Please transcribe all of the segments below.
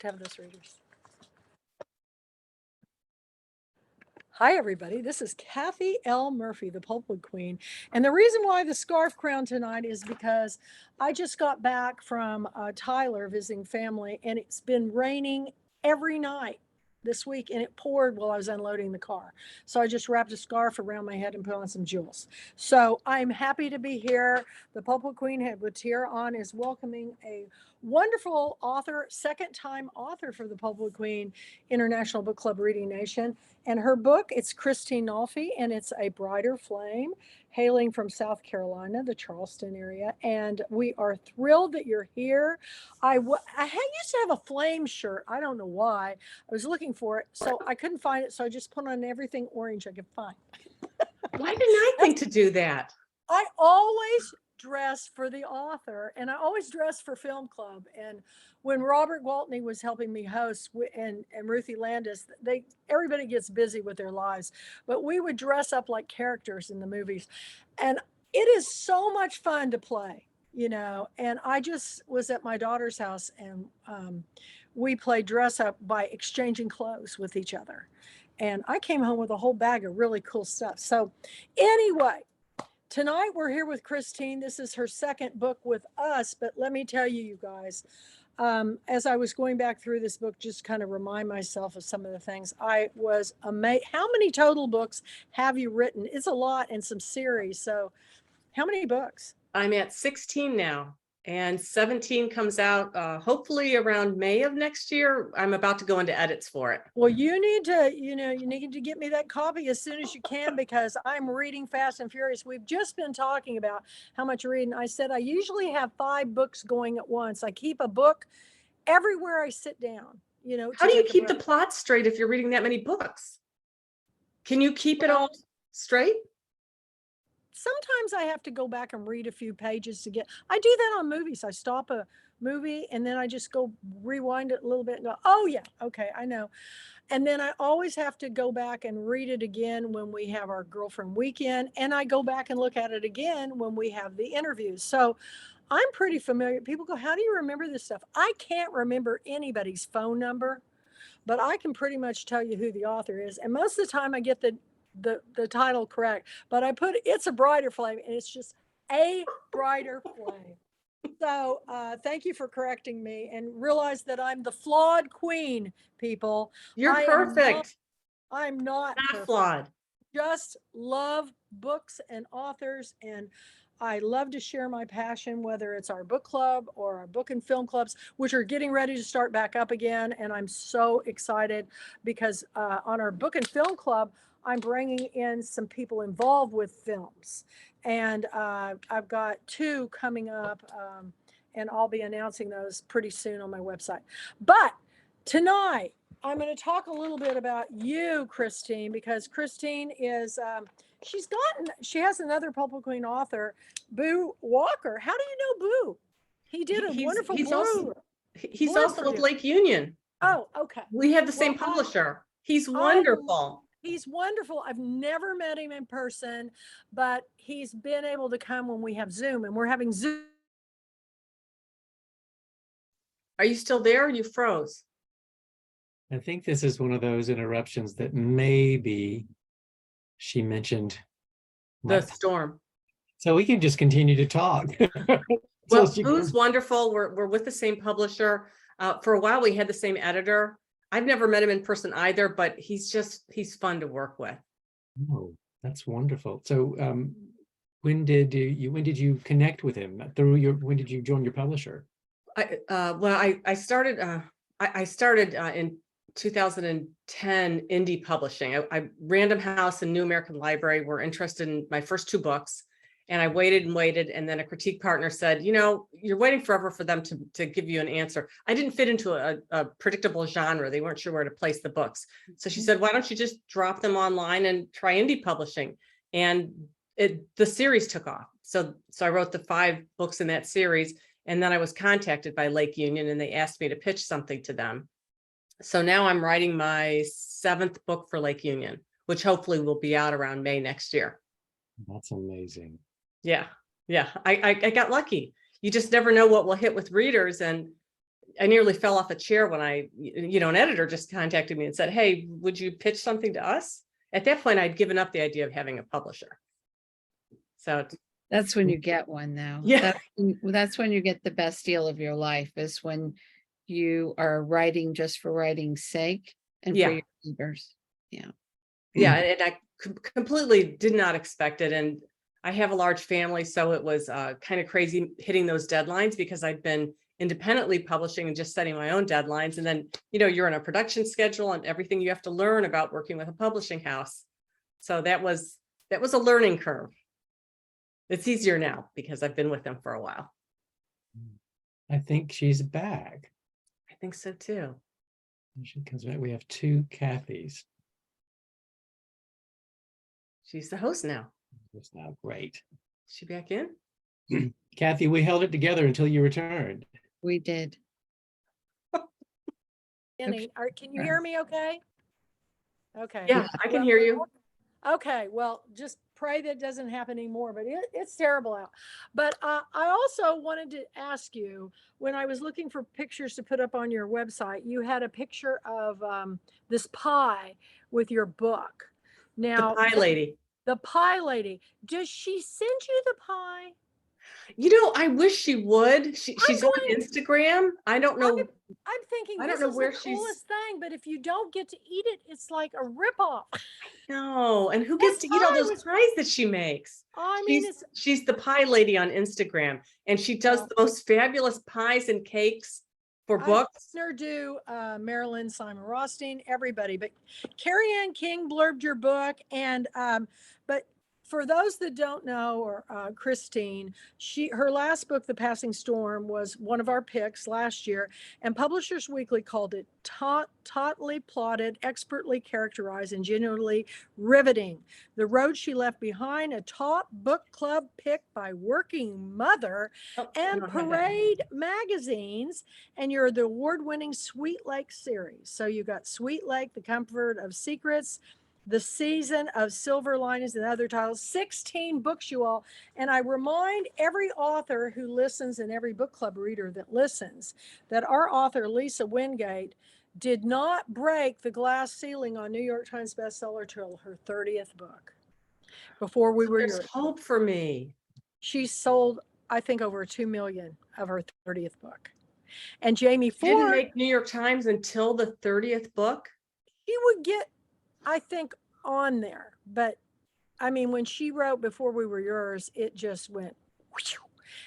to have those readers. Hi, everybody. This is Kathy L. Murphy, the Pulpwood Queen. And the reason why the scarf crown tonight is because I just got back from Tyler visiting family, and it's been raining every night this week, and it poured while I was unloading the car. So I just wrapped a scarf around my head and put on some jewels. So I'm happy to be here. The Pulpwood Queen Hedwitier on is welcoming a wonderful author, second-time author for the Pulpwood Queen International Book Club Reading Nation. And her book, it's Christine Nolfi, and it's A Brighter Flame, hailing from South Carolina, the Charleston area. And we are thrilled that you're here. I used to have a flame shirt. I don't know why. I was looking for it, so I couldn't find it. So I just put on everything orange I could find. Why didn't I think to do that? I always dress for the author, and I always dress for film club. And when Robert Gwaltney was helping me host, and Ruthie Landis, everybody gets busy with their lives, but we would dress up like characters in the movies, and it is so much fun to play, you know. And I just was at my daughter's house, and we played dress up by exchanging clothes with each other, and I came home with a whole bag of really cool stuff. So anyway, tonight we're here with Christine. This is her second book with us, but let me tell you, you guys, as I was going back through this book, just kind of remind myself of some of the things, I was amazed. How many total books have you written? It's a lot, and some series. So how many books? I'm at 16 now, and 17 comes out hopefully around May of next year. I'm about to go into edits for it. Well, you need to get me that copy as soon as you can, because I'm reading fast and furious. We've just been talking about how much you're reading. I said I usually have 5 books going at once. I keep a book everywhere I sit down, you know. How do you keep the plot straight if you're reading that many books? Can you keep it all straight? Sometimes I have to go back and read a few pages to get. I do that on movies. I stop a movie and then I just go rewind it a little bit and go, oh yeah, okay, I know. And then I always have to go back and read it again when we have our girlfriend weekend, and I go back and look at it again when we have the interviews. So I'm pretty familiar. People go, how do you remember this stuff? I can't remember anybody's phone number, but I can pretty much tell you who the author is. And most of the time I get the title correct, but I put It's a Brighter Flame, and it's just A Brighter Flame. So thank you for correcting me, and realize that I'm the flawed queen, people. You're perfect. I'm not flawed. Just love books and authors, and I love to share my passion, whether it's our book club or our book and film clubs, which are getting ready to start back up again. And I'm so excited because on our book and film club, I'm bringing in some people involved with films. And I've got 2 coming up, and I'll be announcing those pretty soon on my website. But tonight, I'm going to talk a little bit about you, Christine, because Christine is, she has another Pulpwood Queen author, Boo Walker. How do you know Boo? He did a wonderful He's also with Lake Union. Oh, okay. We have the same publisher. He's wonderful. He's wonderful. I've never met him in person, but he's been able to come when we have Zoom, and we're having Zoom. Are you still there? You froze. I think this is one of those interruptions that maybe she mentioned the storm. So we can just continue to talk. Well, Boo's wonderful. We're with the same publisher. For a while, we had the same editor. I've never met him in person either, but he's fun to work with. Oh, that's wonderful. So when did you connect with him? When did you join your publisher? I started in 2010 indie publishing. I Random House and New American Library were interested in my first 2 books, and I waited and waited, and then a critique partner said, you know, you're waiting forever for them to give you an answer. I didn't fit into a predictable genre. They weren't sure where to place the books. So she said, why don't you just drop them online and try indie publishing? And the series took off. So I wrote the 5 books in that series, and then I was contacted by Lake Union, and they asked me to pitch something to them. So now I'm writing my 7th book for Lake Union, which hopefully will be out around May next year. That's amazing. Yeah. I got lucky. You just never know what will hit with readers. And I nearly fell off a chair when an editor just contacted me and said, hey, would you pitch something to us? At that point, I'd given up the idea of having a publisher. So That's when you get one, though. Yeah. That's when you get the best deal of your life, is when you are writing just for writing's sake and Yeah. for your readers. Yeah. Yeah, and I completely did not expect it. And I have a large family, so it was kind of crazy hitting those deadlines, because I'd been independently publishing and just setting my own deadlines. And then, you're in a production schedule and everything you have to learn about working with a publishing house. So that was a learning curve. It's easier now because I've been with them for a while. I think she's back. I think so too. When she comes back, we have two Kathys. She's the host now. That's now great. Is she back in? Kathy, we held it together until you returned. We did. Jenny, can you hear me okay? Okay. Yeah, I can hear you. Okay, well, just pray that doesn't happen anymore, but it's terrible out. But I also wanted to ask you, when I was looking for pictures to put up on your website, you had a picture of this pie with your book. Now, The pie lady. The pie lady. Does she send you the pie? I wish she would. She's on Instagram. I don't know. I'm thinking I don't this know is where the she's- coolest thing, but if you don't get to eat it, it's like a ripoff. No, and who gets to eat all pie those was- pies that she makes? I mean, She's the pie lady on Instagram, and she does Yeah. the most fabulous pies and cakes for books. I've seen her do Marilyn, Simon Rothstein, everybody, but Carrie Ann King blurbed your book, and but for those that don't know, or Christine, her last book, The Passing Storm, was one of our picks last year, and Publishers Weekly called it tautly plotted, expertly characterized, and genuinely riveting. The Road She Left Behind, a top book club pick by Working Mother Oh, and I don't have that. Parade magazines, and you're the award-winning Sweet Lake series. So you got Sweet Lake, The Comfort of Secrets, The Season of Silver Linings, and other titles. 16 books, you all. And I remind every author who listens and every book club reader that listens that our author, Lisa Wingate, did not break the glass ceiling on New York Times bestseller till her 30th book. Before we were There's yours. hope for me. She sold, I think, over 2 million of her 30th book. And Jamie She didn't Ford, make New York Times until the 30th book. she would get, I think, on there. But I mean, when she wrote Before We Were Yours, it just went whew.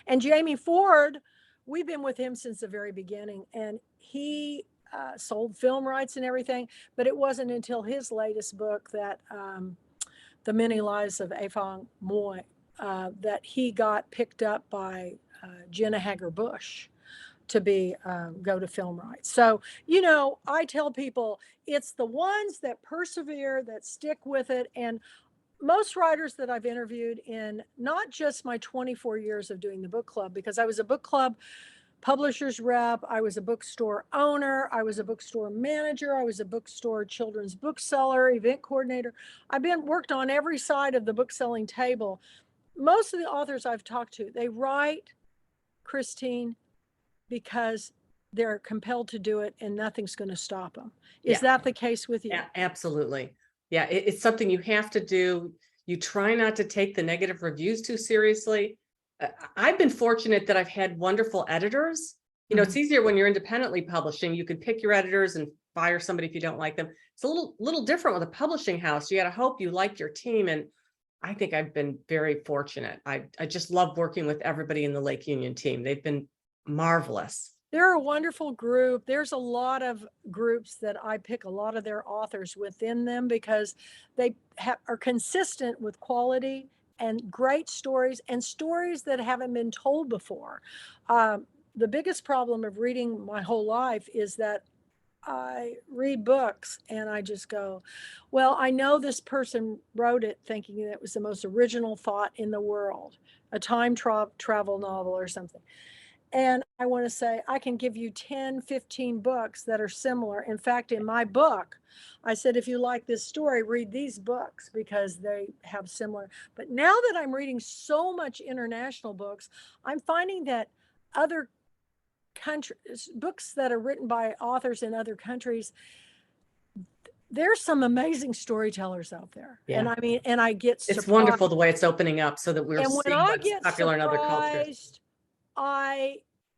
And Jamie Ford, we've been with him since the very beginning, and he sold film rights and everything, but it wasn't until his latest book, that The Many Lives of Afong Moy, that he got picked up by Jenna Hager-Bush to be go to film rights. So, I tell people it's the ones that persevere, that stick with it. And most writers that I've interviewed in not just my 24 years of doing the book club, because I was a book club publisher's rep, I was a bookstore owner, I was a bookstore manager, I was a bookstore children's bookseller, event coordinator. I've worked on every side of the book selling table. Most of the authors I've talked to, they write, Christine, because they're compelled to do it and nothing's going to stop them. Is that the case with you? Yeah, absolutely. Yeah, it's something you have to do. You try not to take the negative reviews too seriously. I've been fortunate that I've had wonderful editors. It's easier when you're independently publishing. You can pick your editors and fire somebody if you don't like them. It's a little different with a publishing house. You got to hope you like your team. And I think I've been very fortunate. I just love working with everybody in the Lake Union team. They've been marvelous. They're a wonderful group. There's a lot of groups that I pick a lot of their authors within them because they are consistent with quality and great stories, and stories that haven't been told before. The biggest problem of reading my whole life is that I read books and I just go, well, I know this person wrote it thinking that it was the most original thought in the world, a time travel novel or something. And I want to say, I can give you 10, 15 books that are similar. In fact, in my book, I said, if you like this story, read these books because they have similar. But now that I'm reading so much international books, I'm finding that other countries, books that are written by authors in other countries, there's some amazing storytellers out there. And Yeah. I mean, and I get It's surprised. wonderful the way it's opening up so that we're And when seeing I what's get popular in other cultures. surprised, I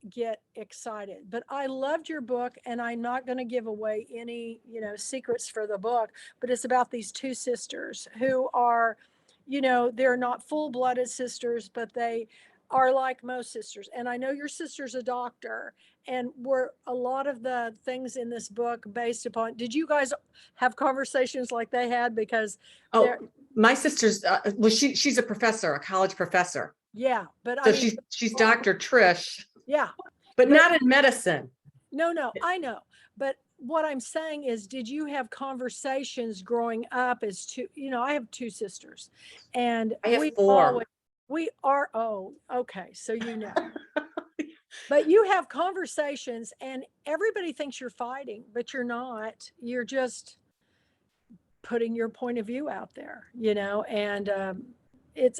get excited. But I loved your book, and I'm not going to give away any, secrets for the book, but it's about these two sisters who are, they're not full-blooded sisters, but they are like most sisters. And I know your sister's a doctor, and were a lot of the things in this book based upon, did you guys have conversations like they had? Because Oh, my sister's, well, she's a professor, a college professor. yeah, but So I mean, she's Dr. Trish, yeah, but not in medicine. no, I know. But what I'm saying is, did you have conversations growing up as two, I have two sisters, and I have we 4. we are, oh, okay. So, but you have conversations and everybody thinks you're fighting, but you're not. You're just putting your point of view out there, and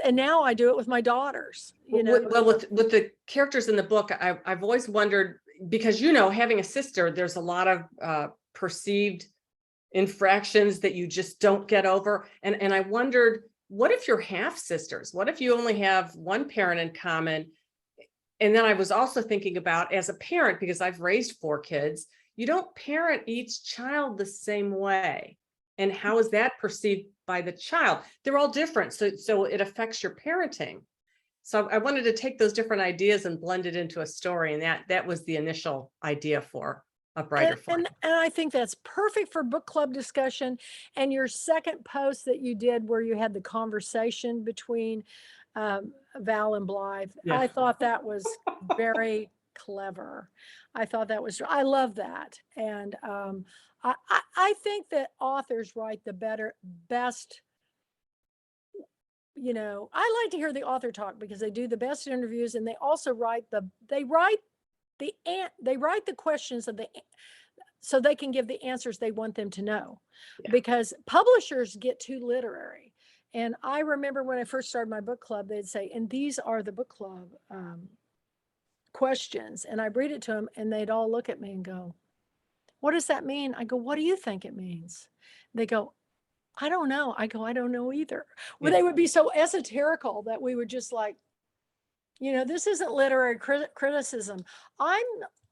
and now I do it with my daughters, Well, with the characters in the book, I've always wondered, because, having a sister, there's a lot of perceived infractions that you just don't get over. And I wondered, what if you're half sisters? What if you only have one parent in common? And then I was also thinking about, as a parent, because I've raised 4 kids, you don't parent each child the same way. And how is that perceived by the child? They're all different. So it affects your parenting. So I wanted to take those different ideas and blend it into a story. And that was the initial idea for A Brighter Flame. And I think that's perfect for book club discussion. And your second post that you did, where you had the conversation between Val and Blythe, Yeah. I thought that was very clever. I I love that. And I think that authors write the best. I like to hear the author talk, because they do the best interviews, and they also write the questions so they can give the answers they want them to know. Yeah. Because publishers get too literary. And I remember when I first started my book club, they'd say, and these are the book club questions. And I'd read it to them, and they'd all look at me and go, what does that mean? I go, what do you think it means? They go, I don't know. I go, I don't know either. Well, they would be so esoterical that we would just like, this isn't literary criticism.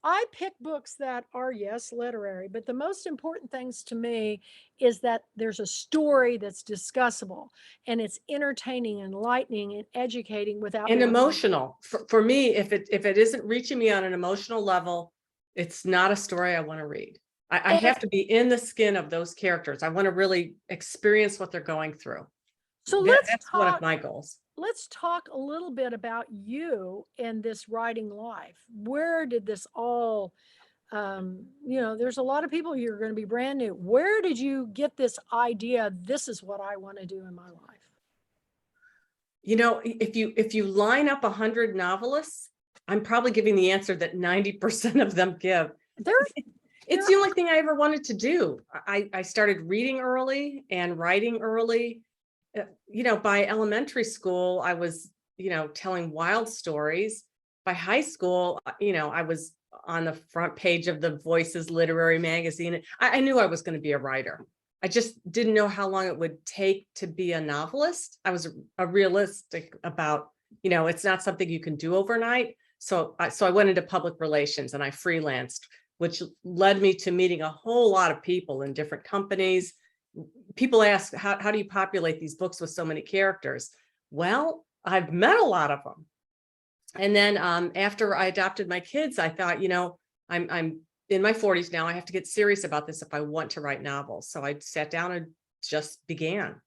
I pick books that are, yes, literary, but the most important things to me is that there's a story that's discussable, and it's entertaining, enlightening, and educating without And being emotional. For me, if it isn't reaching me on an emotional level, it's not a story I want to read. I have to be in the skin of those characters. I want to really experience what they're going through. So That's one of my goals. Let's talk a little bit about you and this writing life. Where did this all, there's a lot of people, you're going to be brand new. Where did you get this idea? This is what I want to do in my life. If you line up 100 novelists, I'm probably giving the answer that 90% of them give. It's the only thing I ever wanted to do. I started reading early and writing early. By elementary school, I was, telling wild stories. By high school, I was on the front page of the Voices literary magazine. I knew I was going to be a writer. I just didn't know how long it would take to be a novelist. I was a realistic about, it's not something you can do overnight. So I went into public relations, and I freelanced, which led me to meeting a whole lot of people in different companies. People ask, how do you populate these books with so many characters? Well, I've met a lot of them. And then after I adopted my kids, I thought, I'm in my 40s now. I have to get serious about this if I want to write novels. So I sat down and just began.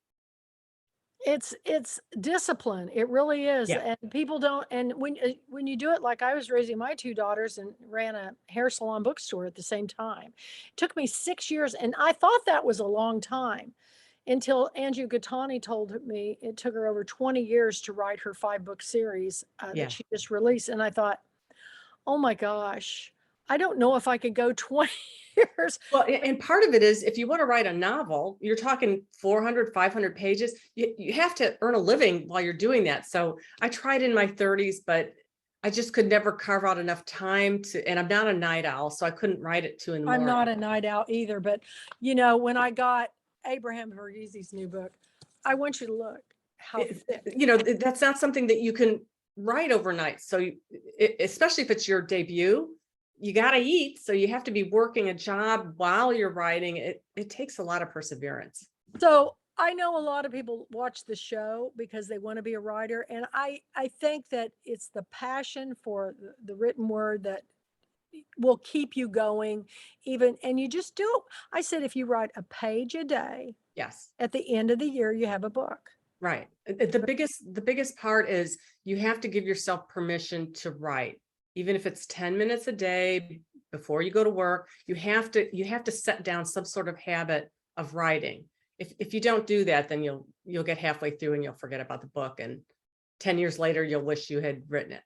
It's discipline. It really is. Yeah. And people don't, and when you do it, like I was raising my 2 daughters and ran a hair salon bookstore at the same time. It took me 6 years, and I thought that was a long time, until Angie Gattani told me it took her over 20 years to write her 5-book series Yeah. that she just released. And I thought, oh my gosh, I don't know if I could go 20 years. Well, and part of it is, if you want to write a novel, you're talking 400, 500 pages. You have to earn a living while you're doing that. So I tried in my 30s, but I just could never carve out enough time to, and I'm not a night owl, so I couldn't write at 2 in the I'm morning. not a night owl either, but you know, when I got Abraham Verghese's new book, I want you to look how thick. You know, that's not something that you can write overnight. So especially if it's your debut, you got to eat. So you have to be working a job while you're writing. It takes a lot of perseverance. So I know a lot of people watch the show because they want to be a writer. And I think that it's the passion for the written word that will keep you going even, and you just do it. I said, if you write a page a day, Yes. at the end of the year, you have a book. Right. The biggest part is you have to give yourself permission to write, even if it's 10 minutes a day before you go to work. You have to set down some sort of habit of writing. If you don't do that, then you'll get halfway through and you'll forget about the book, and 10 years later you'll wish you had written it.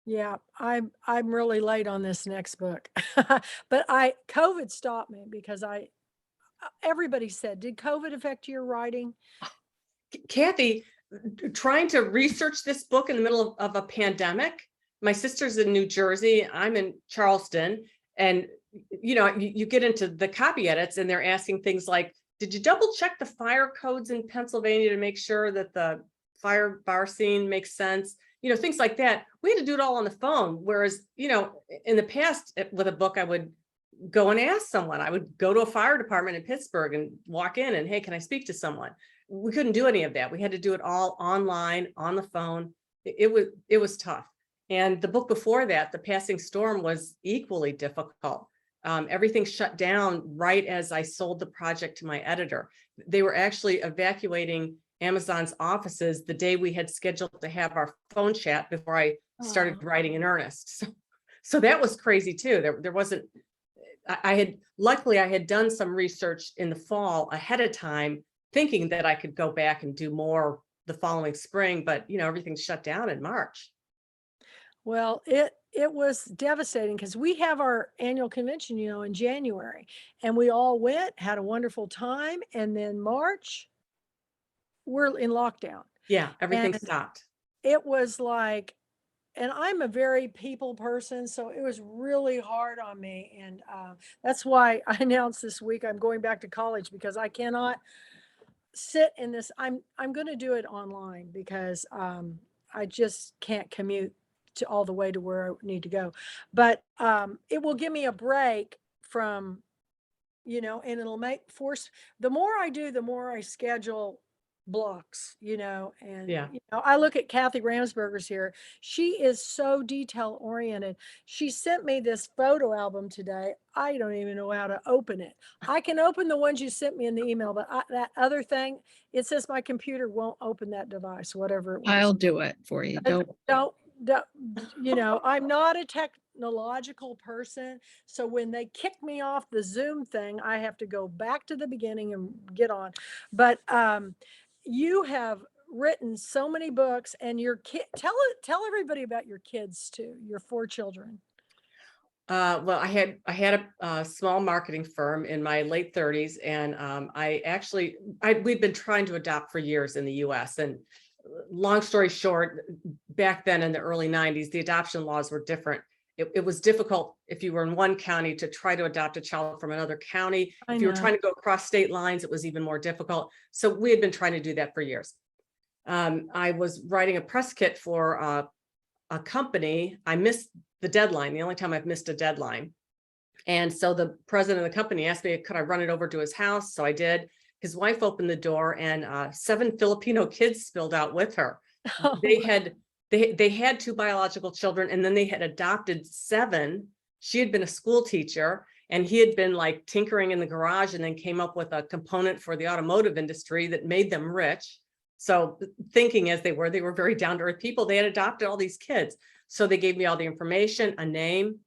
Yeah, I'm really late on this next book. But COVID stopped me because everybody said, did COVID affect your writing? Kathy, trying to research this book in the middle of a pandemic. My sister's in New Jersey, I'm in Charleston, and you know, you get into the copy edits and they're asking things like, did you double check the fire codes in Pennsylvania to make sure that the fire bar scene makes sense? You know, things like that. We had to do it all on the phone. Whereas, you know, in the past with a book, I would go and ask someone. I would go to a fire department in Pittsburgh and walk in and, hey, can I speak to someone? We couldn't do any of that. We had to do it all online, on the phone. It was tough. And the book before that, The Passing Storm, was equally difficult. Everything shut down right as I sold the project to my editor. They were actually evacuating Amazon's offices the day we had scheduled to have our phone chat before I started writing in earnest. So that was crazy too. There wasn't, luckily I had done some research in the fall ahead of time, thinking that I could go back and do more the following spring, but you know, everything shut down in March. Well, it was devastating because we have our annual convention, you know, in January, and we all went, had a wonderful time, and then March, we're in lockdown. Yeah, everything And stopped. it was like, and I'm a very people person, so it was really hard on me. And that's why I announced this week I'm going back to college, because I cannot sit in this. I'm going to do it online because I just can't commute to all the way to where I need to go. But it will give me a break from, you know, and it'll the more I do, the more I schedule blocks, you know. And Yeah. you know, I look at Kathy Ramsperger's here. She is so detail oriented. She sent me this photo album today. I don't even know how to open it. I can open the ones you sent me in the email, but that other thing, it says my computer won't open that device, whatever it was. I'll do it for you. Don't, you know, I'm not a technological person. So when they kick me off the Zoom thing, I have to go back to the beginning and get on. But you have written so many books, and your kid, tell everybody about your kids too, your 4 children. Well, I had a small marketing firm in my late 30s, and we'd been trying to adopt for years in the US. And long story short, back then in the early 90s, the adoption laws were different. It was difficult if you were in one county to try to adopt a child from another county. If you were trying to go across state lines, it was even more difficult. So we had been trying to do that for years. I was writing a press kit for a company. I missed the deadline, the only time I've missed a deadline. And so the president of the company asked me, could I run it over to his house? So I did. His wife opened the door, and 7 Filipino kids spilled out with her. They had 2 biological children, and then they had adopted 7. She had been a school teacher, and he had been like tinkering in the garage, and then came up with a component for the automotive industry that made them rich. So thinking as they were very down to earth people. They had adopted all these kids. So they gave me all the information, a name.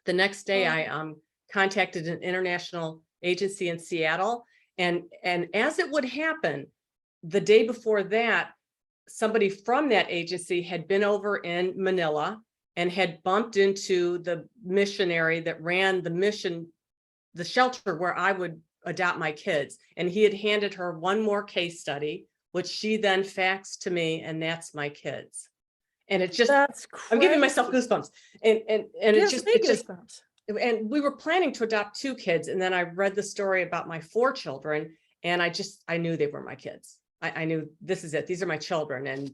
The next day I contacted an international agency in Seattle. And as it would happen, the day before that, somebody from that agency had been over in Manila and had bumped into the missionary that ran the shelter where I would adopt my kids. And he had handed her one more case study, which she then faxed to me, and that's my kids. And it just, That's I'm giving crazy. myself goosebumps. And it Gives just, me it just, goosebumps. and we were planning to adopt 2 kids. And then I read the story about my 4 children, and I knew they were my kids. I knew this is it. These are my children. And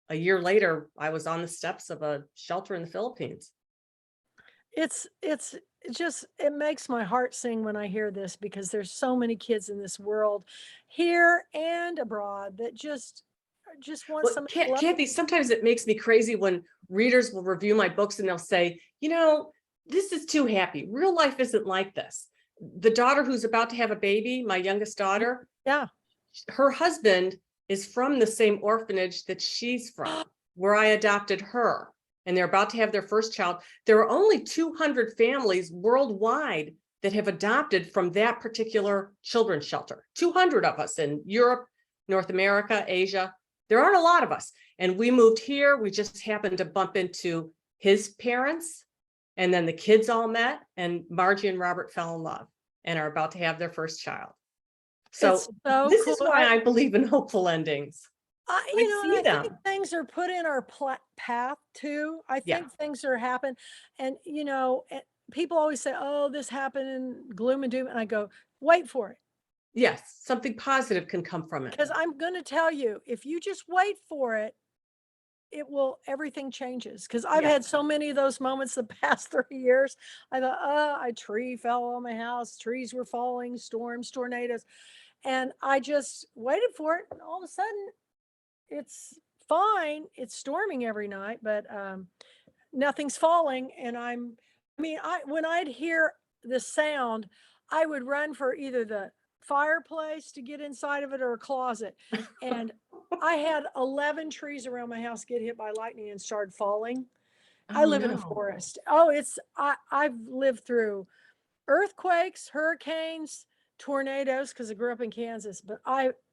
a year later, I was on the steps of a shelter in the Philippines. It's just, it makes my heart sing when I hear this, because there's so many kids in this world, here and abroad, that just want Well, somebody to love them. Kathy, sometimes it makes me crazy when readers will review my books and they'll say, this is too happy. Real life isn't like this. The daughter who's about to have a baby, my youngest daughter, Yeah. her husband is from the same orphanage that she's from, where I adopted her. And they're about to have their first child. There are only 200 families worldwide that have adopted from that particular children's shelter. 200 of us in Europe, North America, Asia. There aren't a lot of us. And we moved here. We just happened to bump into his parents. And then the kids all met, and Margie and Robert fell in love and are about to have their first child. So It's so this cool. is why I believe in hopeful endings. I see them. think things are put in our path too. I Yeah. think things are happen, and people always say, "Oh, this happened in gloom and doom," and I go, "Wait for it," Yes, something positive can come from it. because I'm going to tell you, if you just wait for it, everything changes. Because I've Yeah. had so many of those moments the past 30 years. I thought, a tree fell on my house, trees were falling, storms, tornadoes, and I just waited for it, and all of a sudden, it's fine. It's storming every night, but nothing's falling. And when I'd hear the sound, I would run for either the fireplace to get inside of it or a closet. And I had 11 trees around my house get hit by lightning and started falling. I Oh, live in a no. forest. I've lived through earthquakes, hurricanes, tornadoes, because I grew up in Kansas, but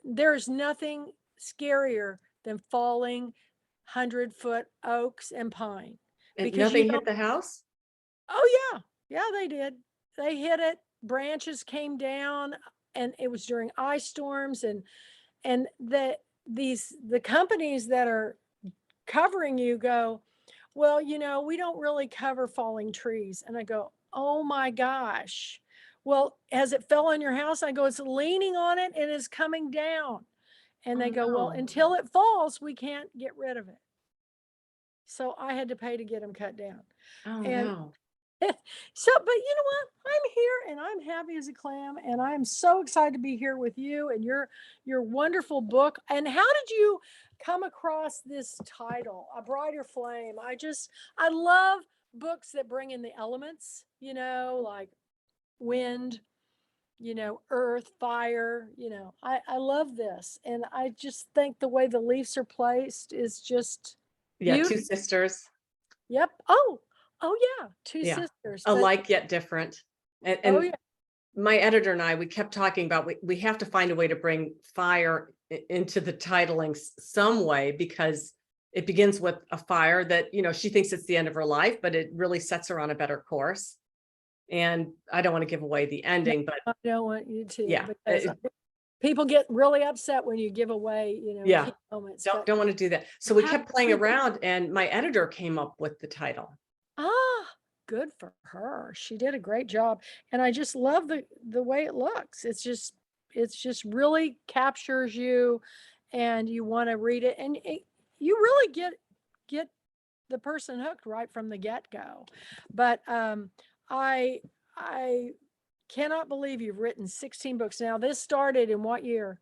there's nothing scarier than falling 100-foot oaks and pine. And Because you nothing don't, hit the house? oh yeah, they did. They hit it, branches came down, and it was during ice storms, and the companies that are covering you go, well, we don't really cover falling trees. And I go, oh my gosh. Well, has it fell on your house? I go, it's leaning on it and is coming down. And they Oh, go, well, no. until it falls, we can't get rid of it. So I had to pay to get them cut down. Oh, And no. but you know what? I'm here and I'm happy as a clam, and I'm so excited to be here with you and your wonderful book. And how did you come across this title, A Brighter Flame? I love books that bring in the elements, like wind, earth, fire, I love this. And I just think the way the leaves are placed is just Yeah, 2 beautiful. sisters. Yep. Oh yeah, two Yeah. sisters. But Alike yet different. And, oh and yeah. my editor and I, we kept talking about we have to find a way to bring fire into the titling some way, because it begins with a fire that, she thinks it's the end of her life, but it really sets her on a better course. And I don't want to give away the ending, but I don't want you to, yeah, because people get really upset when you give away, Yeah. key moments. don't want to do that. So we How kept playing creepy. around, and my editor came up with the title. Good for her. She did a great job. And I just love the way it looks. It's just really captures you, and you want to read it, and you really get the person hooked right from the get-go. But I cannot believe you've written 16 books. Now, this started in what year?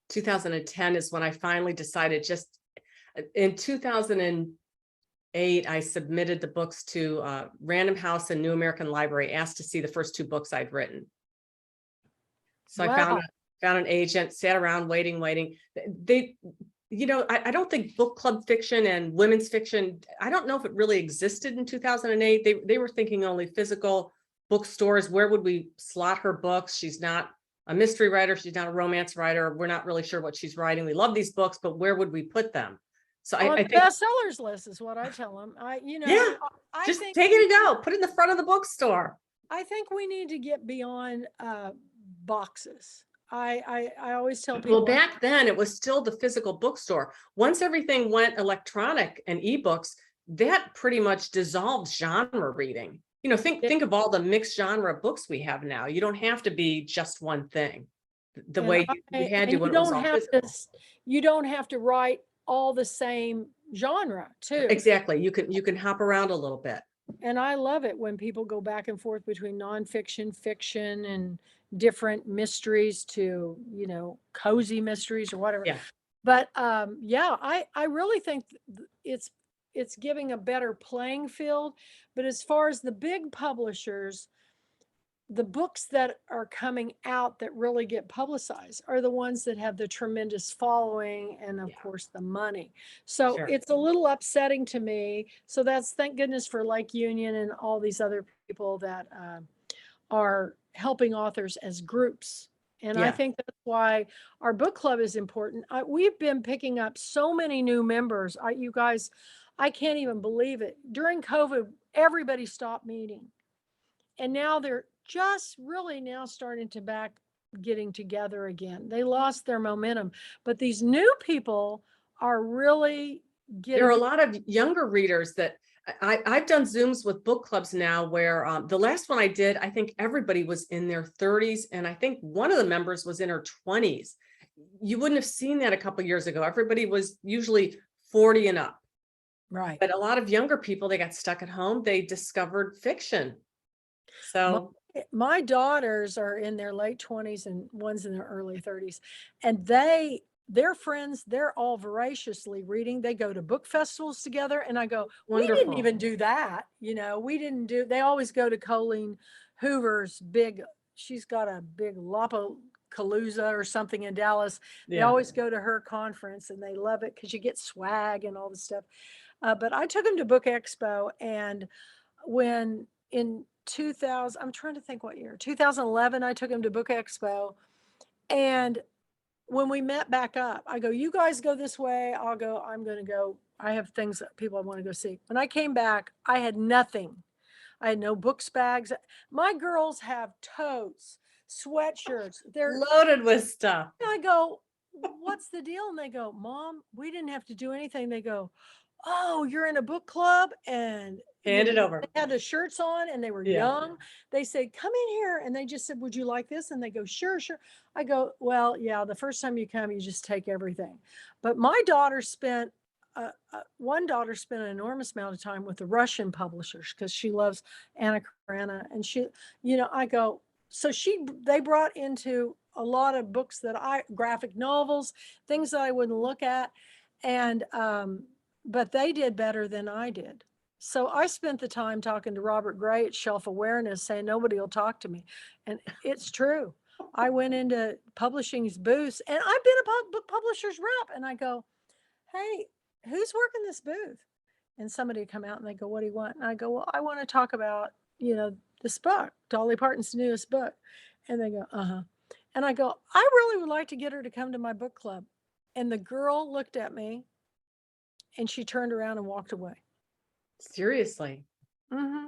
2010 is when I finally decided. Just in 2008, I submitted the books to Random House and New American Library, asked to see the first 2 books I'd written. So I found an agent, sat around waiting. They, I don't think book club fiction and women's fiction, I don't know if it really existed in 2008. They were thinking only physical bookstores. Where would we slot her books? She's not a mystery writer. She's not a romance writer. We're not really sure what she's writing. We love these books, but where would we put them? So On I the think, bestsellers list is what I tell them. yeah, I just think take it and go, put it in the front of the bookstore. I think we need to get beyond boxes. I always tell Well, people, back then it was still the physical bookstore. Once everything went electronic and ebooks, that pretty much dissolved genre reading. You know, think of all the mixed genre books we have now. You don't have to be just one thing the and way you had to and when it was all physical. you don't have to write all the same genre too. Exactly. You can hop around a little bit. And I love it when people go back and forth between nonfiction, fiction, and different mysteries to, you know, cozy mysteries or whatever. Yeah. But yeah, I really think it's giving a better playing field. But as far as the big publishers, the books that are coming out that really get publicized are the ones that have the tremendous following and of Yeah. course the money. So Sure. it's a little upsetting to me. So that's, thank goodness for Lake Union and all these other people that are helping authors as groups. And I Yeah. think that's why our book club is important. We've been picking up so many new members. You guys, I can't even believe it. During COVID, everybody stopped meeting. And now they're just really now starting to getting together again. They lost their momentum, but these new people are really There are a getting. lot of younger readers that I've done Zooms with book clubs now where the last one I did, I think everybody was in their 30s. And I think one of the members was in her 20s. You wouldn't have seen that a couple of years ago. Everybody was usually 40 and up. Right. But a lot of younger people, they got stuck at home. They discovered fiction. So My daughters are in their late 20s and one's in their early 30s. And their friends, they're all voraciously reading. They go to book festivals together. And I go, we didn't wonderful. even do that. You know, we didn't do, they always go to Colleen Hoover's she's got a big Lollapalooza or something in Dallas. They Yeah. always go to her conference and they love it because you get swag and all this stuff. But I took them to Book Expo, and when in 2000, I'm trying to think what year, 2011, I took him to Book Expo. And when we met back up, I go, you guys go this way. I'm going to go. I have things that people I want to go see. When I came back, I had nothing. I had no books, bags. My girls have totes, sweatshirts. They're Loaded with stuff. I go, what's the deal? And they go, Mom, we didn't have to do anything. They go, oh, you're in a book club, and Hand it over. they had the shirts on and they were Yeah. young. They said, come in here. And they just said, would you like this? And they go, sure, sure. I go, well, yeah, the first time you come, you just take everything. But my daughter spent, one daughter spent an enormous amount of time with the Russian publishers because she loves Anna Karenina. And she, you know, I go, so they brought into a lot of books graphic novels, things that I wouldn't look at. And, but they did better than I did. So I spent the time talking to Robert Gray at Shelf Awareness saying nobody will talk to me. And it's true. I went into publishing's booths, and I've been a book publisher's rep, and I go, hey, who's working this booth? And somebody would come out and they go, what do you want? And I go, well, I want to talk about, you know, this book, Dolly Parton's newest book. And they go, uh-huh. And I go, I really would like to get her to come to my book club. And the girl looked at me and she turned around and walked away. Seriously. Mm-hmm.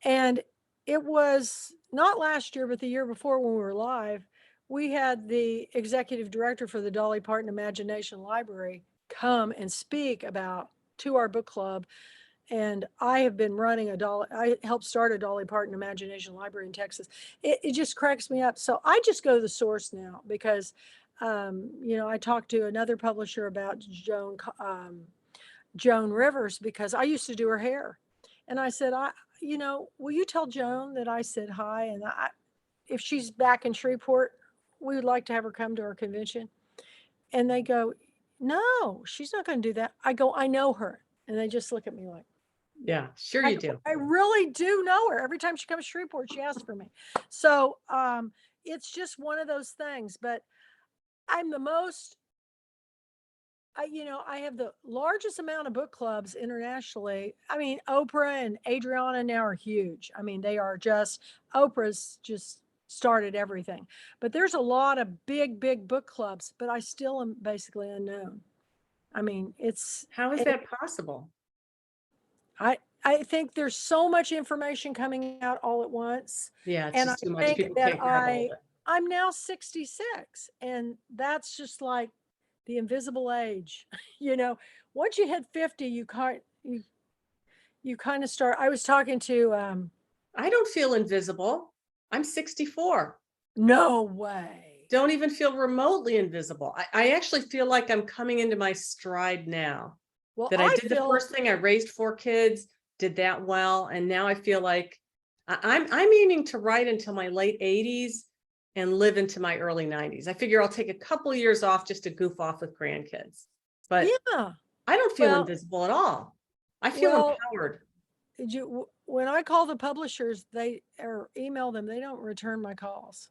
And it was not last year, but the year before when we were live, we had the executive director for the Dolly Parton Imagination Library come and speak to our book club. And I have been running I helped start a Dolly Parton Imagination Library in Texas. It just cracks me up. So I just go to the source now because, you know, I talked to another publisher about Joan Rivers because I used to do her hair. And I said, you know, will you tell Joan that I said hi? And if she's back in Shreveport, we would like to have her come to our convention. And they go, no, she's not going to do that. I go, I know her. And they just look at me like, Yeah, sure you do. I really do know her. Every time she comes to Shreveport, she asks for me. So it's just one of those things. But I'm the most, you know, I have the largest amount of book clubs internationally. I mean, Oprah and Adriana now are huge. I mean, Oprah's just started everything. But there's a lot of big book clubs, but I still am basically unknown. I mean, How is that possible? I think there's so much information coming out all at once. Yeah, it's And just I too much. think People that can't grab all of it. I'm now 66, and that's just like the invisible age. You know, once you hit 50, you kind of start. I was talking to I don't feel invisible. I'm 64. no way. Don't even feel remotely invisible. I actually feel like I'm coming into my stride now. Well, That I I did the feel first thing, I raised 4 kids, did that well, and now I feel like I'm aiming to write until my late 80s and live into my early 90s. I figure I'll take a couple years off just to goof off with grandkids. But yeah. I don't feel Well, invisible at all. I feel well, empowered. when I call the publishers, they or email them, they don't return my calls.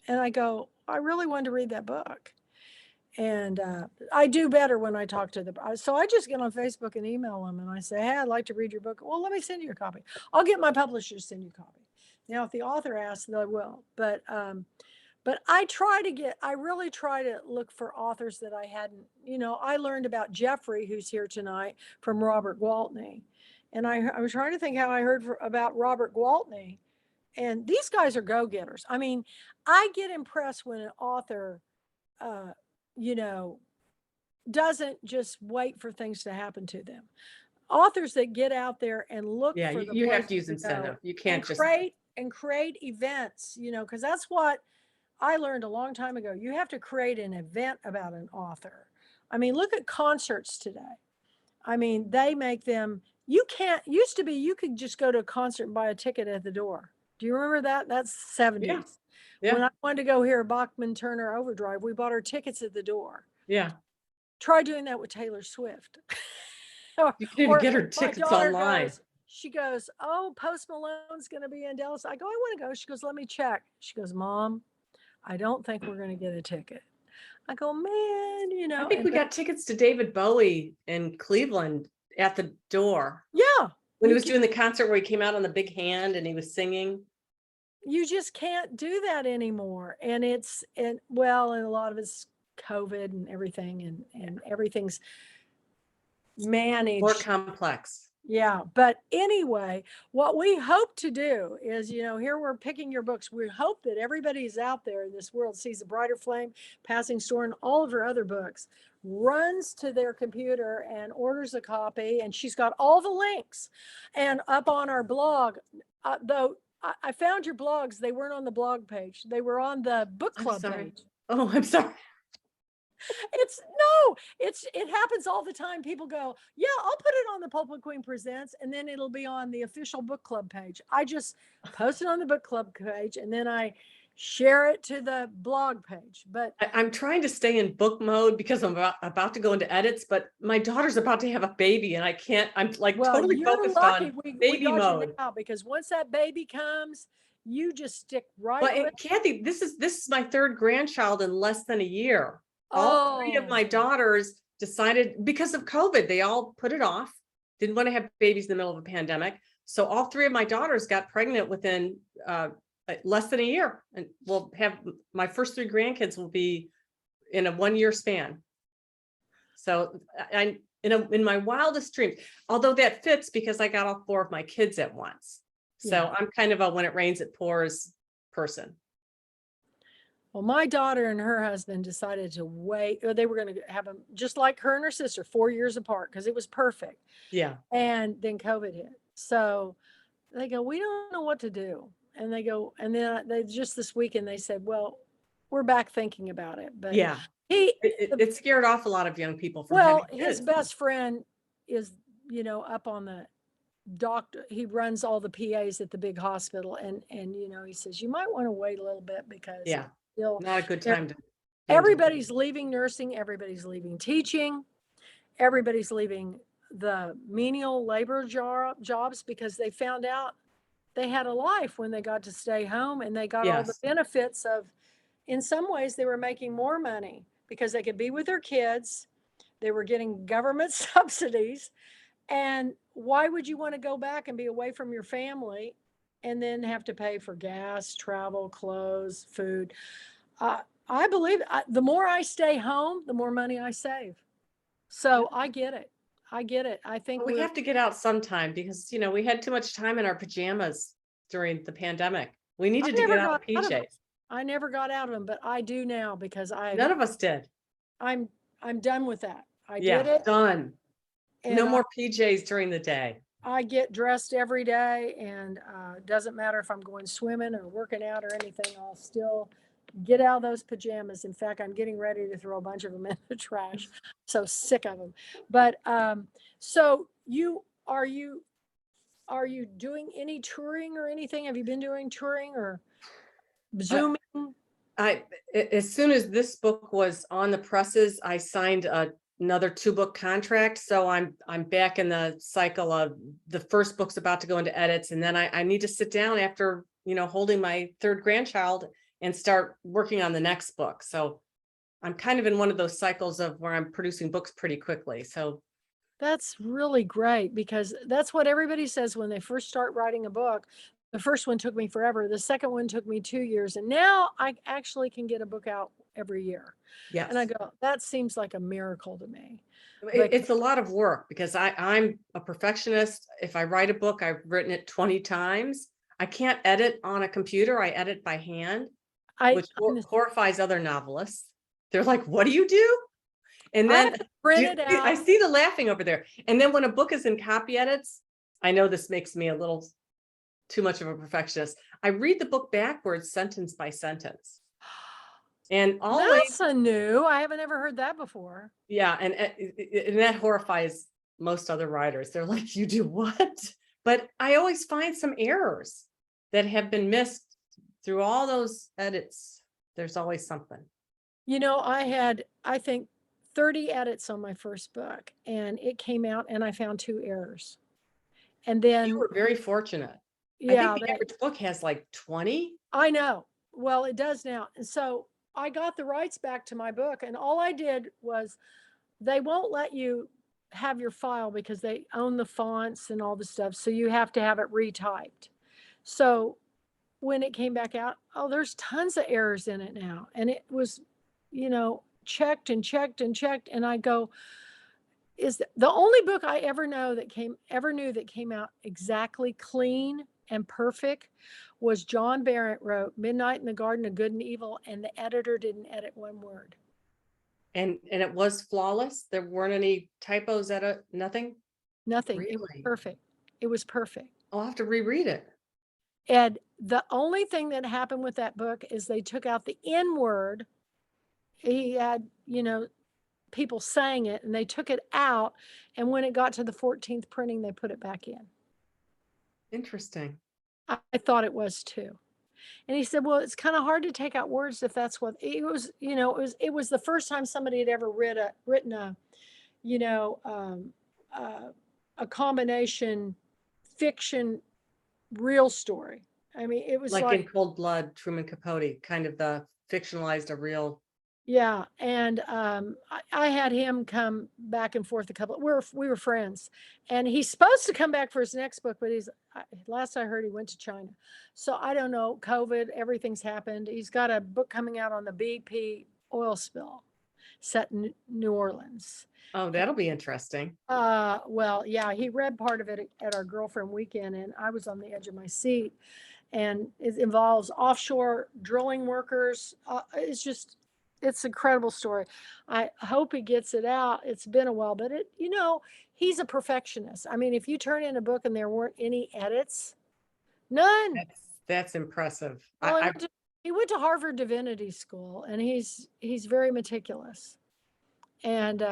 And I go, I really wanted to read that book. And I do better when I talk to them. So I just get on Facebook and email them and I say, hey, I'd like to read your book. Well, let me send you a copy. I'll get my publisher to send you a copy. Now, if the author asks, they will. But I really try to look for authors that I hadn't, I learned about Jeffrey, who's here tonight, from Robert Gwaltney. And I was trying to think how I heard about Robert Gwaltney. And these guys are go-getters. I mean, I get impressed when an author, uh, you know, doesn't just wait for things to happen to them. Authors that get out there and look Yeah, for the you have to places use to go incentive. You and can't just, create events, because that's what I learned a long time ago. You have to create an event about an author. I mean, look at concerts today. I mean, they make them, used to be, you could just go to a concert and buy a ticket at the door. Do you remember that? That's 70s. yeah, When yeah, I wanted to go hear Bachman Turner Overdrive, we bought our tickets at the door. yeah. Try doing that with Taylor Swift. You can even Or get her my tickets daughter online. she goes, oh, Post Malone's going to be in Dallas. I go, I want to go. She goes, let me check. She goes, Mom, I don't think we're going to get a ticket. I go, man, I think we got tickets to David Bowie in Cleveland at the door yeah, when he you was can- doing the concert where he came out on the big hand and he was singing. you just can't do that anymore. And and a lot of it's COVID and everything, and everything's managed. More complex. Yeah. But anyway, what we hope to do is, here we're picking your books. We hope that everybody's out there in this world sees a brighter flame, Passing Storm, and all of her other books, runs to their computer and orders a copy. And she's got all the links. And up on our blog, though I found your blogs, they weren't on the blog page. They were on the book I'm club sorry. page. Oh, I'm sorry. It happens all the time. People go, yeah, I'll put it on the Pulpwood Queen Presents, and then it'll be on the official book club page. I just post it on the book club page, and then I share it to the blog page. But I'm trying to stay in book mode because I'm about to go into edits, but my daughter's about to have a baby and I can't, I'm like well, totally you're focused lucky on we baby got you mode. now, because once that baby comes, you just stick right But with. Kathy, this is my 3rd grandchild in less than a year. All 3 of my daughters decided, because of COVID, they all put it off, didn't want to have babies in the middle of a pandemic. So all 3 of my daughters got pregnant within less than a year, and we'll have my first 3 grandkids will be in a 1-year span. So I in my wildest dreams, although that fits because I got all 4 of my kids at once. So Yeah. I'm kind of a when it rains, it pours person. Well, my daughter and her husband decided to wait. They were going to have them just like her and her sister, 4 years apart, because it was perfect. Yeah. And then COVID hit. So they go, we don't know what to do. And they go, and then they just this weekend, they said, well, we're back thinking about it. But Yeah. It scared off a lot of young people from having his kids. best friend is, up on the doctor. He runs all the PAs at the big hospital. And he says, you might want to wait a little bit because Yeah. still Not a good time to. everybody's leaving nursing, everybody's leaving teaching, everybody's leaving the menial labor jobs because they found out they had a life when they got to stay home, and they got all the Yes. benefits of, in some ways, they were making more money because they could be with their kids. They were getting government subsidies. And why would you want to go back and be away from your family and then have to pay for gas, travel, clothes, food? I believe the more I stay home, the more money I save. So I get it. I think We have to get out sometime because, we had too much time in our pajamas during the pandemic. We needed to get out of PJs. I never got out of them, but I do now because None of us did. I'm done with that. I Yeah, did it, done. No and more PJs during the day. I get dressed every day, and doesn't matter if I'm going swimming or working out or anything, I'll still get out of those pajamas. In fact, I'm getting ready to throw a bunch of them in the trash. So sick of them. But so are you doing any touring or anything? Have you been doing touring or Zooming? As soon as this book was on the presses, I signed another 2-book contract. So I'm back in the cycle of the first book's about to go into edits. And then I need to sit down after, holding my 3rd grandchild and start working on the next book. So I'm kind of in one of those cycles of where I'm producing books pretty quickly. So That's really great because that's what everybody says when they first start writing a book. The first one took me forever. The second one took me 2 years. And now I actually can get a book out every year. yes, And I go, that seems like a miracle to me. it's a lot of work because I'm a perfectionist. If I write a book, I've written it 20 times. I can't edit on a computer. I edit by hand, which horrifies other novelists. They're like, what do you do? And I then have to print it I out. see the laughing over there. And then when a book is in copy edits, I know this makes me a little too much of a perfectionist. I read the book backwards, sentence by sentence. And always, That's a new. I haven't ever heard that before. yeah, and that horrifies most other writers. They're like, you do what? But I always find some errors that have been missed through all those edits. There's always something. I had, I think, 30 edits on my first book, and it came out and I found 2 errors. And then, You were very fortunate. yeah, I think the average book has like 20. I know. Well, it does now. And so I got the rights back to my book, and all I did was they won't let you have your file because they own the fonts and all the stuff. So you have to have it retyped. So when it came back out, oh, there's tons of errors in it now. And it was, checked and checked and checked. And I go, is the only book I ever knew that came out exactly clean and perfect was John Barrett wrote Midnight in the Garden of Good and Evil, and the editor didn't edit one word. And it was flawless. There weren't any typos nothing. Nothing. It was Really? perfect. It was perfect. I'll have to reread it. And the only thing that happened with that book is they took out the N word. He had, people saying it, and they took it out. And when it got to the 14th printing, they put it back in. Interesting. I thought it was too. And he said, well, it's kind of hard to take out words if that's what it was. It was the first time somebody had ever written a combination fiction, real story. I mean, it was Like in Cold Blood, Truman Capote, kind of the fictionalized a real. yeah. And I had him come back and forth we were friends, and he's supposed to come back for his next book, but last I heard he went to China. So I don't know, COVID, everything's happened. He's got a book coming out on the BP oil spill set in New Orleans. Oh, that'll be interesting. Well, yeah, he read part of it at our girlfriend weekend, and I was on the edge of my seat. And it involves offshore drilling workers. It's an incredible story. I hope he gets it out. It's been a while, but he's a perfectionist. I mean, if you turn in a book and there weren't any edits, none. That's impressive. Well, he went to Harvard Divinity School, and he's very meticulous, and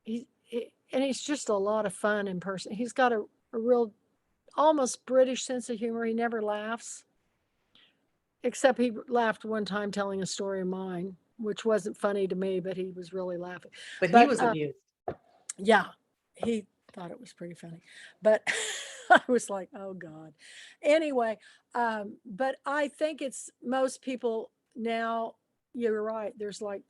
he's just a lot of fun in person. He's got a real almost British sense of humor. He never laughs, except he laughed one time telling a story of mine, which wasn't funny to me, but he was really laughing. But he was amused. Yeah, he thought it was pretty funny, but I was like, oh God. Anyway, but I think it's most people now, you're right. There's like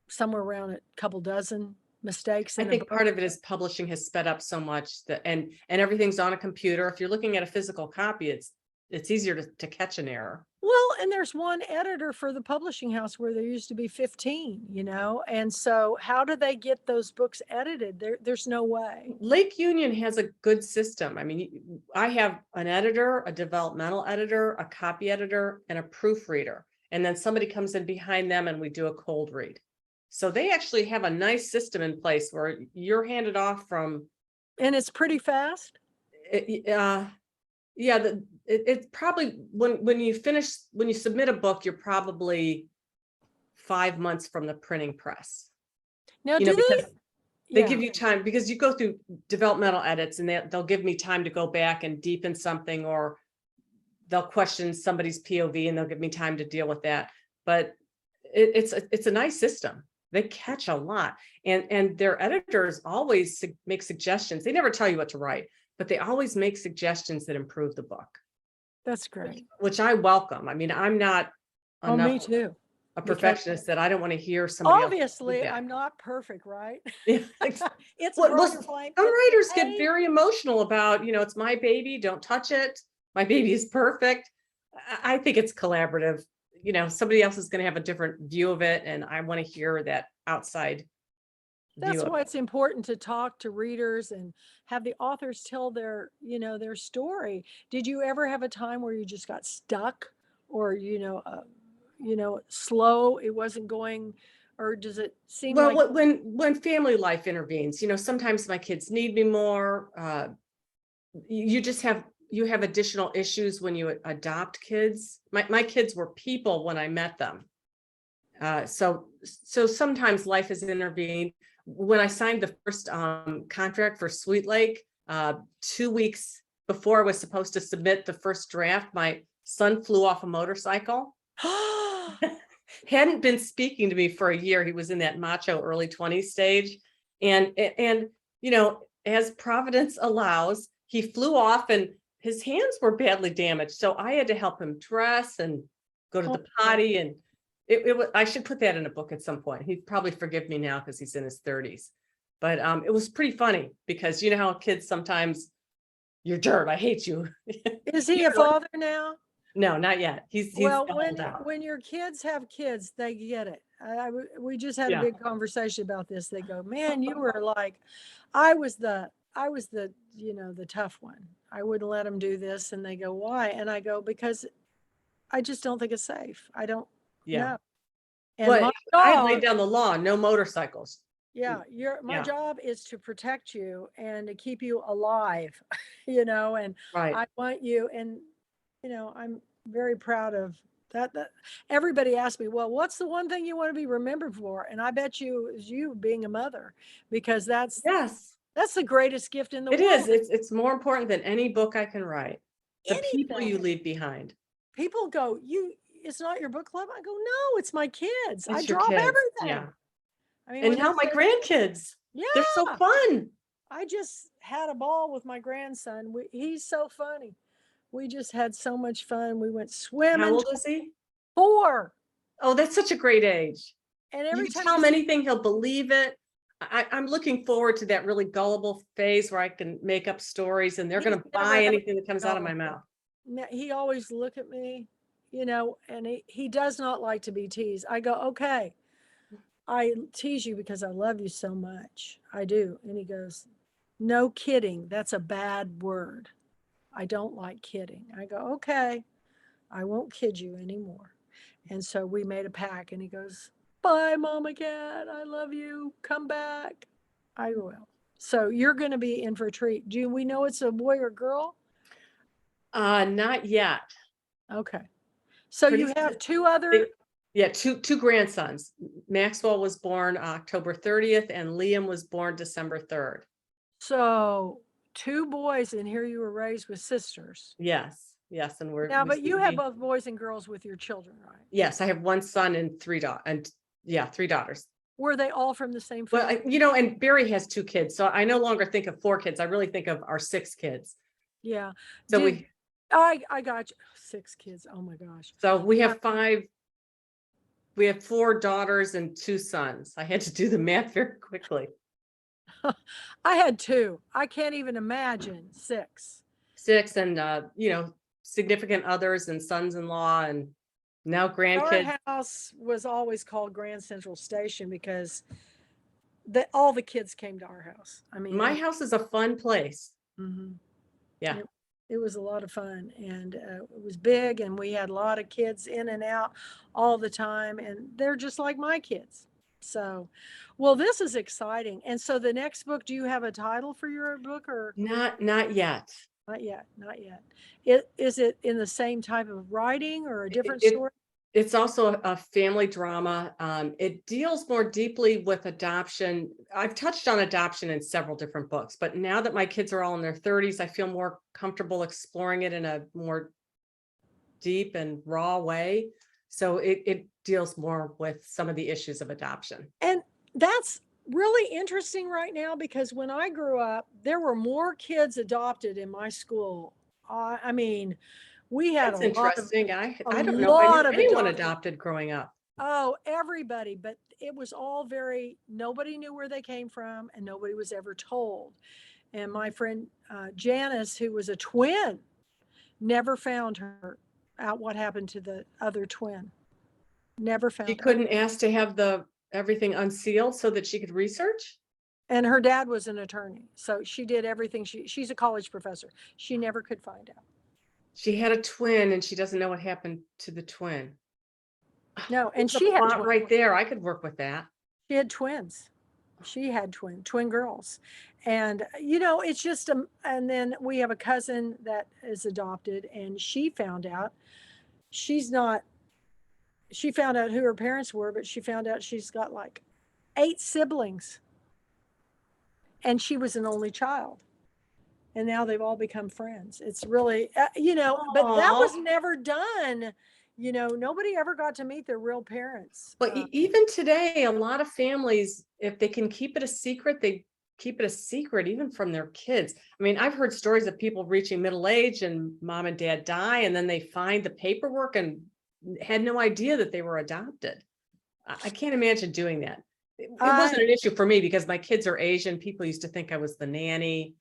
somewhere around a couple dozen mistakes. I think part of it is publishing has sped up so much that and everything's on a computer. If you're looking at a physical copy, it's easier to catch an error. Well, and there's one editor for the publishing house where there used to be 15, and so how do they get those books edited? There's no way. Lake Union has a good system. I mean, I have an editor, a developmental editor, a copy editor, and a proofreader. and then somebody comes in behind them and we do a cold read. So they actually have a nice system in place where you're handed off from, And it's pretty fast? yeah, it's probably when you submit a book, you're probably 5 months from the printing press. Now, You know, do they? because they give Yeah. you time, because you go through developmental edits and they'll give me time to go back and deepen something, or they'll question somebody's POV and they'll give me time to deal with that. But it's a nice system. They catch a lot, and their editors always make suggestions. They never tell you what to write, but they always make suggestions that improve the book, That's great. which I welcome. I mean, I'm not Oh, me enough too. a Because perfectionist that I don't want to hear somebody else do obviously, that. I'm not perfect, right? Yeah. It's Well, growing flame. some It's writers get a- very emotional about, it's my baby, don't touch it. My baby is perfect. I think it's collaborative. Somebody else is going to have a different view of it, and I want to hear that outside That's view of why it. it's important to talk to readers and have the authors tell their, their story. Did you ever have a time where you just got stuck, or, slow, it wasn't going, or does it seem Well, like, when family life intervenes, sometimes my kids need me more. You have additional issues when you adopt kids. My kids were people when I met them. So sometimes life has intervened. When I signed the first contract for Sweet Lake, 2 weeks before I was supposed to submit the first draft, my son flew off a motorcycle. Hadn't been speaking to me for a year. He was in that macho early 20s stage. And as Providence allows, he flew off and his hands were badly damaged. So I had to help him dress and go to the potty. And I should put that in a book at some point. He'd probably forgive me now because he's in his 30s. But it was pretty funny, because you know how kids sometimes, you're dirt, I hate you. is he a father now? No, not yet. He's Well, doubled out. when your kids have kids, they get it. We just had a Yeah. big conversation about this. They go, "Man, you were like, I was the the tough one. I wouldn't let them do this." And they go, "Why?" And I go, "Because I just don't think it's safe. I don't Yeah. know." And Well, my I had job, laid down the law, no motorcycles. yeah, my Yeah. job is to protect you and to keep you alive, and Right. I want you, and I'm very proud of that. Everybody asks me, well, what's the one thing you want to be remembered for? And I bet you is you being a mother, because that's Yes, the greatest gift in the it world. is. It's more important than any book I can write. The people you Anything. leave behind. People go, it's not your book club. I go, no, it's my kids. I It's your drop kids. everything. Yeah. I mean, And when now my grandkids, they're so yeah, fun. I just had a ball with my grandson. He's so funny. We just had so much fun. We went How swimming. old is he? 4. Oh, that's such a great age. And You every can time tell you him anything, he'll believe it. I'm looking forward to that really gullible phase where I can make up stories and they're He's going to never buy ever anything that comes out of my gullible. mouth. He always look at me, and he does not like to be teased. I go, okay, I tease you because I love you so much. I do. And he goes, no kidding. That's a bad word. I don't like kidding. I go, okay, I won't kid you anymore. And so we made a pact, and he goes, bye, Mama Cat. I love you. Come back. I will. So you're going to be in for a treat. Do we know it's a boy or girl? Not yet. Okay. So Pretty you have soon. 2 other, Yeah, two grandsons. Maxwell was born October 30th and Liam was born December 3rd. so 2 boys, and here you were raised with sisters. Yes, and Now, we but you seem to have be- both boys and girls with your children, right? Yes, I have one son and 3 daughters, and 3 daughters. Were they all from the same Well, family? and Barry has 2 kids, so I no longer think of 4 kids. I really think of our 6 kids. Yeah. So Did I got you. 6 kids. Oh my gosh. we have 5. We have 4 daughters and 2 sons. I had to do the math very quickly. I had 2. I can't even imagine 6. 6 and significant others and sons-in-law and now grandkids. Our house was always called Grand Central Station because all the kids came to our house. I mean, My house is a fun place. mhm. Yeah. It was a lot of fun, and it was big, and we had a lot of kids in and out all the time, and they're just like my kids. So, well, this is exciting. And so the next book, do you have a title for your book or Not yet. not yet? Not yet. Is it in the same type of writing or a different It, story? it's also a family drama. It deals more deeply with adoption. I've touched on adoption in several different books, but now that my kids are all in their 30s, I feel more comfortable exploring it in a more deep and raw way. So it deals more with some of the issues of adoption. And that's really interesting right now because when I grew up, there were more kids adopted in my school. I mean, we had That's a lot of interesting. a I don't know if I lot knew of anyone adopted. adopted growing up. Oh, everybody, but it was all very, nobody knew where they came from and nobody was ever told. And my friend Janice, who was a twin, never found her out what happened to the other twin. Never She found her. couldn't ask to have everything unsealed so that she could research? And her dad was an attorney. So she did everything. She's a college professor. She never could find out. She had a twin and she doesn't know what happened to the twin. No, and It's a she had plot right there. I could work with that. she had twins. She had twin girls. And it's just and then we have a cousin that is adopted and she found out she's not she found out who her parents were, but she found out she's got like 8 siblings. And she was an only child. And now they've all become friends. It's really, but that was Aw. never done. Nobody ever got to meet their real parents. But even today, a lot of families, if they can keep it a secret, they keep it a secret even from their kids. I mean, I've heard stories of people reaching middle age and mom and dad die, and then they find the paperwork and had no idea that they were adopted. I can't imagine doing that. It wasn't an issue for me because my kids are Asian. People used to think I was the nanny.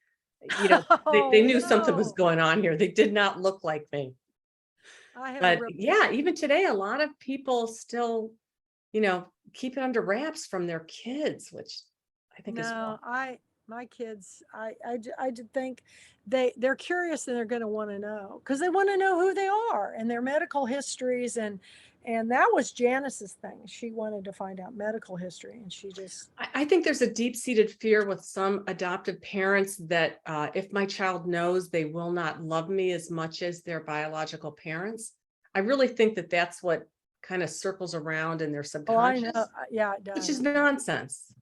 They knew something was going on here. They did not look like me. I have But yeah, even today, a lot of people still, keep it under wraps from their kids, which I think is wrong. my kids, I did think they're curious and they're going to want to know because they want to know who they are and their medical histories. And that was Janice's thing. She wanted to find out medical history and she just. I think there's a deep-seated fear with some adoptive parents that if my child knows they will not love me as much as their biological parents. I really think that that's what kind of circles around in their Oh, I subconscious, know. Yeah, it which does. is nonsense.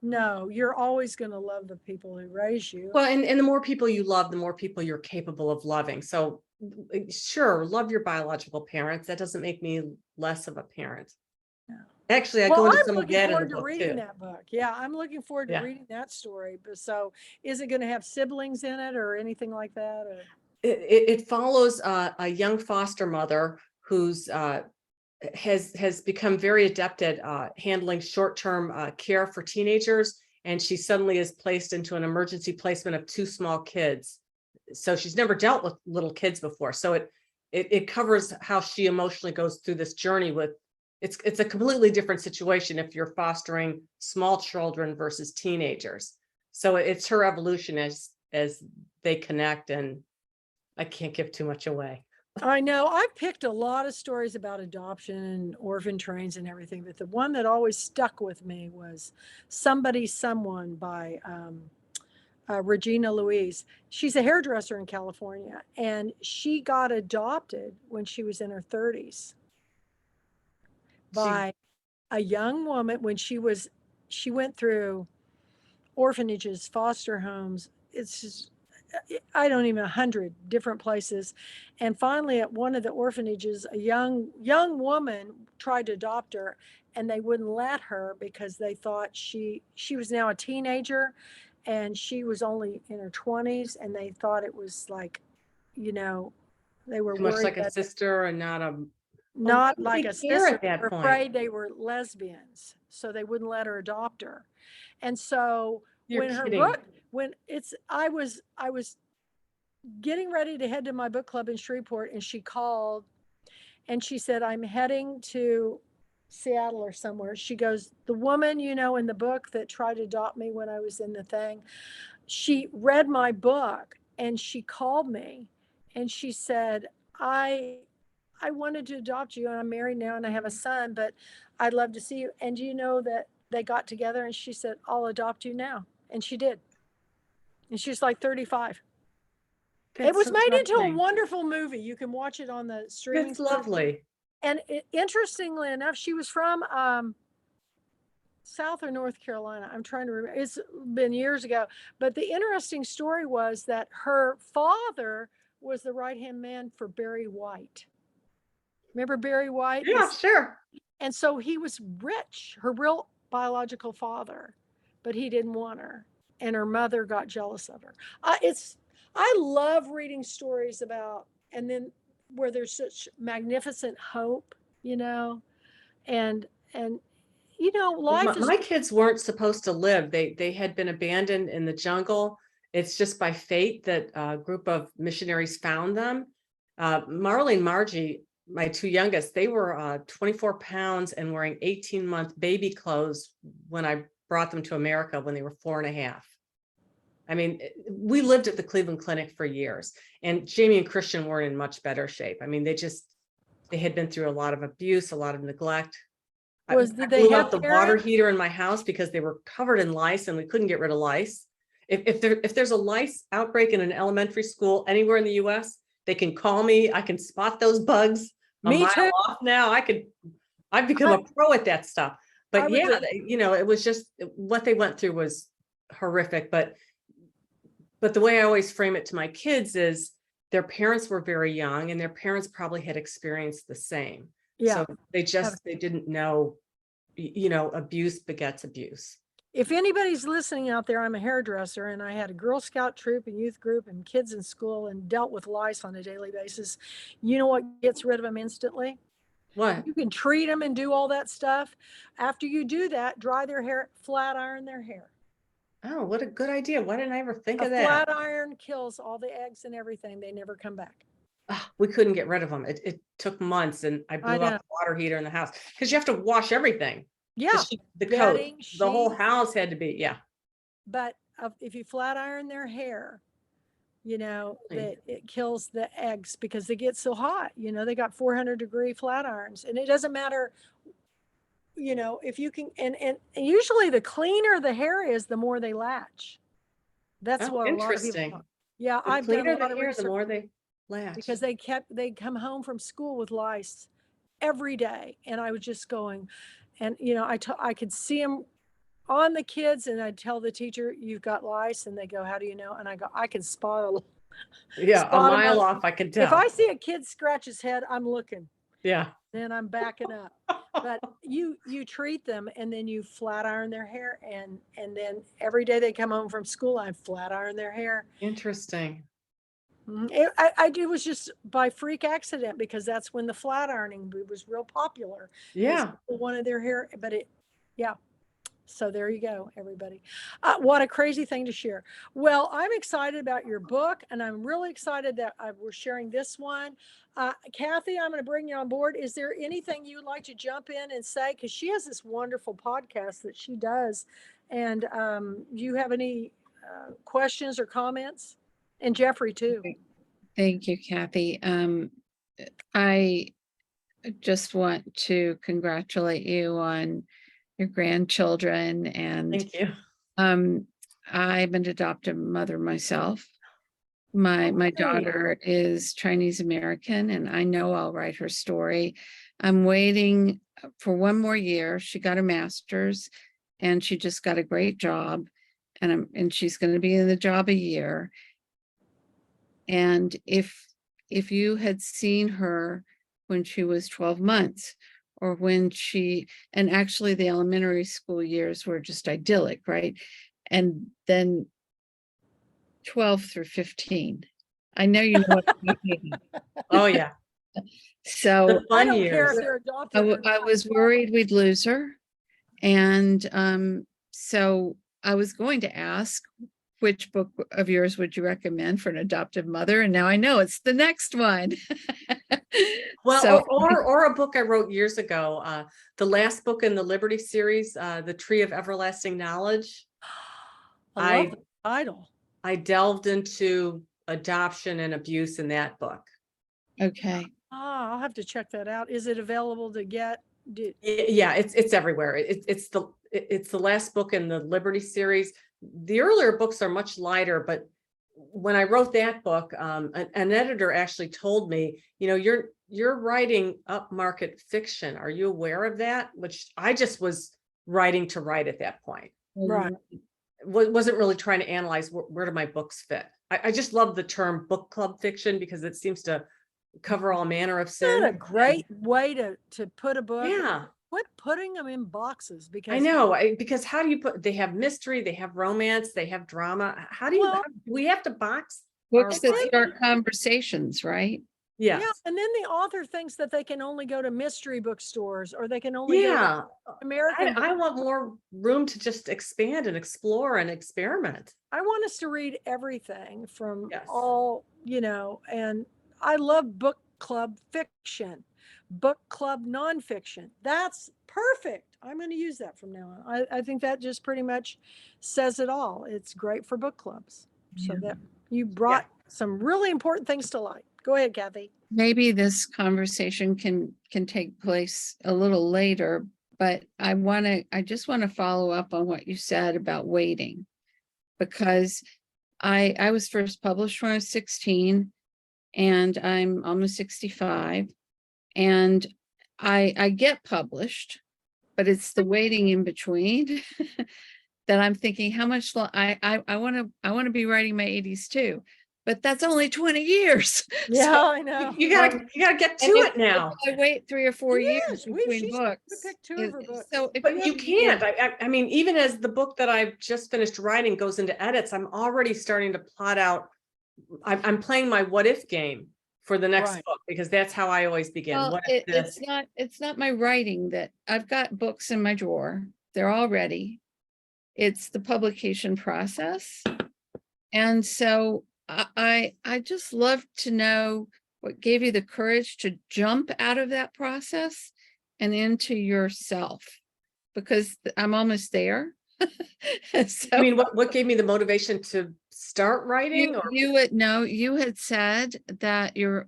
No, you're always going to love the people who raise you. Well, and the more people you love, the more people you're capable of loving. So sure, love your biological parents. That doesn't make me less of a parent. No. Actually, I Well, go into I'm some of looking that in the forward to book reading too. that book. Yeah, I'm looking forward to Yeah. reading that story. But so is it going to have siblings in it or anything like that? Or It follows a young foster mother who's has become very adept at handling short-term care for teenagers, and she suddenly is placed into an emergency placement of 2 small kids. So she's never dealt with little kids before. So it covers how she emotionally goes through this journey with it's a completely different situation if you're fostering small children versus teenagers. So it's her evolution as they connect, and I can't give too much away. I know I've picked a lot of stories about adoption and orphan trains and everything, but the one that always stuck with me was Somebody Someone by Regina Louise. She's a hairdresser in California and she got adopted when she was in her 30s by a young woman when she went through orphanages, foster homes. It's just, I don't even 100 different places. And finally at one of the orphanages, a young woman tried to adopt her and they wouldn't let her because they thought she was now a teenager and she was only in her 20s and they thought it was like, they were Too much worried like a that sister and not a not why like would a they care sister. at that They were point? afraid they were lesbians, so they wouldn't let her adopt her. And so You're when her kidding. book, I was getting ready to head to my book club in Shreveport, and she called, and she said, "I'm heading to Seattle or somewhere." She goes, "The woman, in the book that tried to adopt me when I was in the thing, she read my book, and she called me." and she said, I wanted to adopt you, and I'm married now and I have a son, but I'd love to see you. And do you know that they got together and she said, I'll adopt you now. And she did. And she's like 35. It That's was so made into a touching. wonderful movie. You can watch it on the streaming. It's lovely. And interestingly enough, she was from South or North Carolina. I'm trying to remember. It's been years ago. But the interesting story was that her father was the right-hand man for Barry White. Remember Barry White? Yeah, sure. And so he was rich, her real biological father, but he didn't want her. And her mother got jealous of her. I love reading stories about, and then where there's such magnificent hope, you know, and you know, life is. My kids weren't supposed to live. They had been abandoned in the jungle. It's just by fate that a group of missionaries found them. Marley and Margie, my two youngest, they were 24 pounds and wearing 18-month baby clothes when I brought them to America when they were 4.5. I mean, we lived at the Cleveland Clinic for years, and Jamie and Christian weren't in much better shape. I mean, they had been through a lot of abuse, a lot of neglect. I Did they blew have out the water parents? heater in my house because they were covered in lice and we couldn't get rid of lice. If there's a lice outbreak in an elementary school anywhere in the US, they can call me. I can spot those bugs a Me mile too. off now. I've become a pro at that stuff. I But was yeah, you know, it was just what they went through was horrific. But the way I always frame it to my kids is their parents were very young and their parents probably had experienced the same. Yeah. So they didn't know, you know, abuse begets abuse. If anybody's listening out there, I'm a hairdresser and I had a Girl Scout troop and youth group and kids in school and dealt with lice on a daily basis. You know what gets rid of them instantly? What? You can treat them and do all that stuff. After you do that, dry their hair, flat iron their hair. Oh, what a good idea. Why didn't I ever think A of that? flat iron kills all the eggs and everything. They never come back. We couldn't get rid of them. It took months and I blew know. out the water heater in the house because you have to wash everything. Yeah. The coat, Bedding, the whole sheets. house had to be, yeah. But if you flat iron their hair, you know, that it kills the eggs because they get so hot. You know, they got 400-degree flat irons, and it doesn't matter, you know, if you can, and usually the cleaner the hair is, the more they latch. That's Oh, what a lot of interesting. people. Yeah, The I've done cleaner a lot the of hair, the research more they latch. because they'd come home from school with lice every day, and I was just going, and you know, I could see them on the kids, and I'd tell the teacher, "You've got lice," and they go, "How do you know?" And I go, "I can spot Yeah, a spot 'em mile on- off, I could If tell. I see a kid scratch his head, I'm looking, Yeah. then I'm backing up." But you treat them, and then you flat iron their hair, and then every day they come home from school, I flat iron their hair. Interesting. It was just by freak accident because that's when the flat ironing was real popular. Yeah. People wanted their hair, but yeah. So there you go, everybody. What a crazy thing to share. Well, I'm excited about your book, and I'm really excited that we're sharing this one. Kathy, I'm going to bring you on board. Is there anything you would like to jump in and say? Because she has this wonderful podcast that she does. And do you have any questions or comments? And Jeffrey, too. Thank you, Kathy. I just want to congratulate you on your grandchildren, and Thank you. I'm an adoptive mother myself. My daughter is Chinese American, and I know I'll write her story. I'm waiting for one more year. She got a master's and she just got a great job, and she's going to be in the job a year. And if you had seen her when she was 12 months, or when and actually the elementary school years were just idyllic, right? And then 12 through 15. I know you know what I'm thinking. Oh, yeah. So The I fun don't care if years. they're adopted. I was worried we'd lose her. And so I was going to ask, which book of yours would you recommend for an adoptive mother? And now I know it's the next one. Well, So- or a book I wrote years ago, the last book in the Liberty series, The Tree of Everlasting Knowledge. I love the title. I delved into adoption and abuse in that book. Okay. Ah, I'll have to check that out. Is it available to get? Yeah, it's everywhere. It's the last book in the Liberty series. The earlier books are much lighter, but when I wrote that book, an editor actually told me, you're writing upmarket fiction. Are you aware of that? Which I just was writing to write at that point. Right. Wasn't really trying to analyze where do my books fit. I just love the term book club fiction because it seems to cover all manner of Isn't sin. that a great way to put a book? Yeah. Quit putting them in boxes because I know, because how do you they have mystery, they have romance, they have drama. How do Well, we have to box? Books that writing? start conversations, right? Yes. Yeah, and then the author thinks that they can only go to mystery bookstores or they can only go to Yeah. American. I want more room to just expand and explore and experiment. I want us to read everything from Yes. all, and I love book club fiction, book club nonfiction. That's perfect. I'm going to use that from now on. I think that just pretty much says it all. It's great for book clubs. So Yeah. that you brought some really important things to light. Go ahead, Kathy. Maybe this conversation can take place a little later, but I just want to follow up on what you said about waiting. Because I was first published when I was 16 and I'm almost 65. And I get published, but it's the waiting in between that I'm thinking how much I want to be writing my 80s too. But that's only 20 years. Yeah, So I know. You gotta get to it now. I wait 3 or 4 years Yes, between she's books. picked two of her books. So if But you have- can't. I mean, even as the book that I've just finished writing goes into edits, I'm already starting to plot out. I'm playing my what if game for the next Right. book because that's how I always begin. Well, What if this? it's not my writing that I've got books in my drawer. They're all ready. It's the publication process. And so I just love to know what gave you the courage to jump out of that process and into yourself, because I'm almost there. So I mean, what gave me the motivation to start writing? you had said that your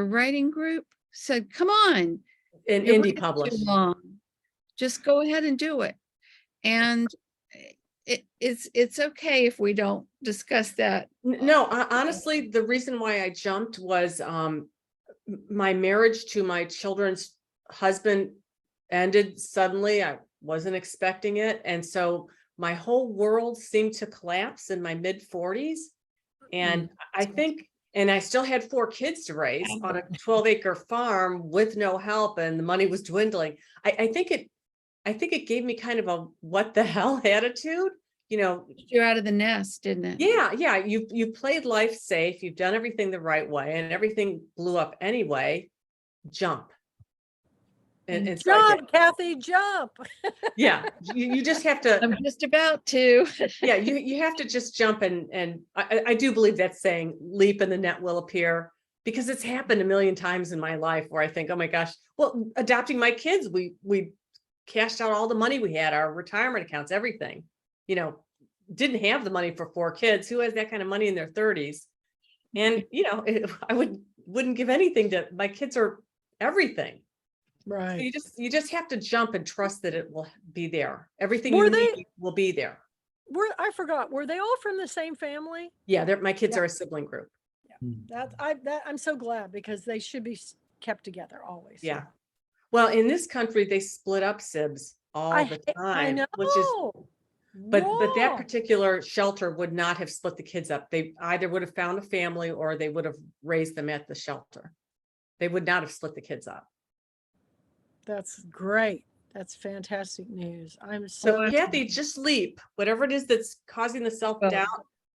writing group said, come on, In you're indie waiting too publish. long. Just go ahead and do it. And it's okay if we don't discuss that. No, honestly, the reason why I jumped was my marriage to my children's husband ended suddenly. I wasn't expecting it. And so my whole world seemed to collapse in my mid 40s. And I think, and I still had 4 kids to raise on a 12-acre farm with no help, and the money was dwindling. I think it gave me kind of a what the hell attitude. You're out of the nest, didn't it? Yeah. You played life safe. You've done everything the right way, and everything blew up anyway. Jump. And so Jump, Kathy, jump. yeah, you just have to. I'm just about to. Yeah, you have to just jump, and I do believe that saying, leap and the net will appear, because it's happened a million times in my life where I think, oh my gosh, well, adopting my kids, we cashed out all the money we had, our retirement accounts, everything. Didn't have the money for 4 kids. Who has that kind of money in their 30s? And I wouldn't give anything to my kids, are everything. Right. So you just have to jump and trust that it will be there. Everything Were you they- need will be there. I forgot. Were they all from the same family? Yeah, my kids Yeah. are a sibling group. I'm so glad, because they should be kept together always. Yeah. Well, in this country, they split up sibs all the I time, know. which is, but that Wrong. particular shelter would not have split the kids up. They either would have found a family or they would have raised them at the shelter. They would not have split the kids up. That's great. That's fantastic news. I'm So so Kathy, just leap, whatever it is that's causing the self-doubt,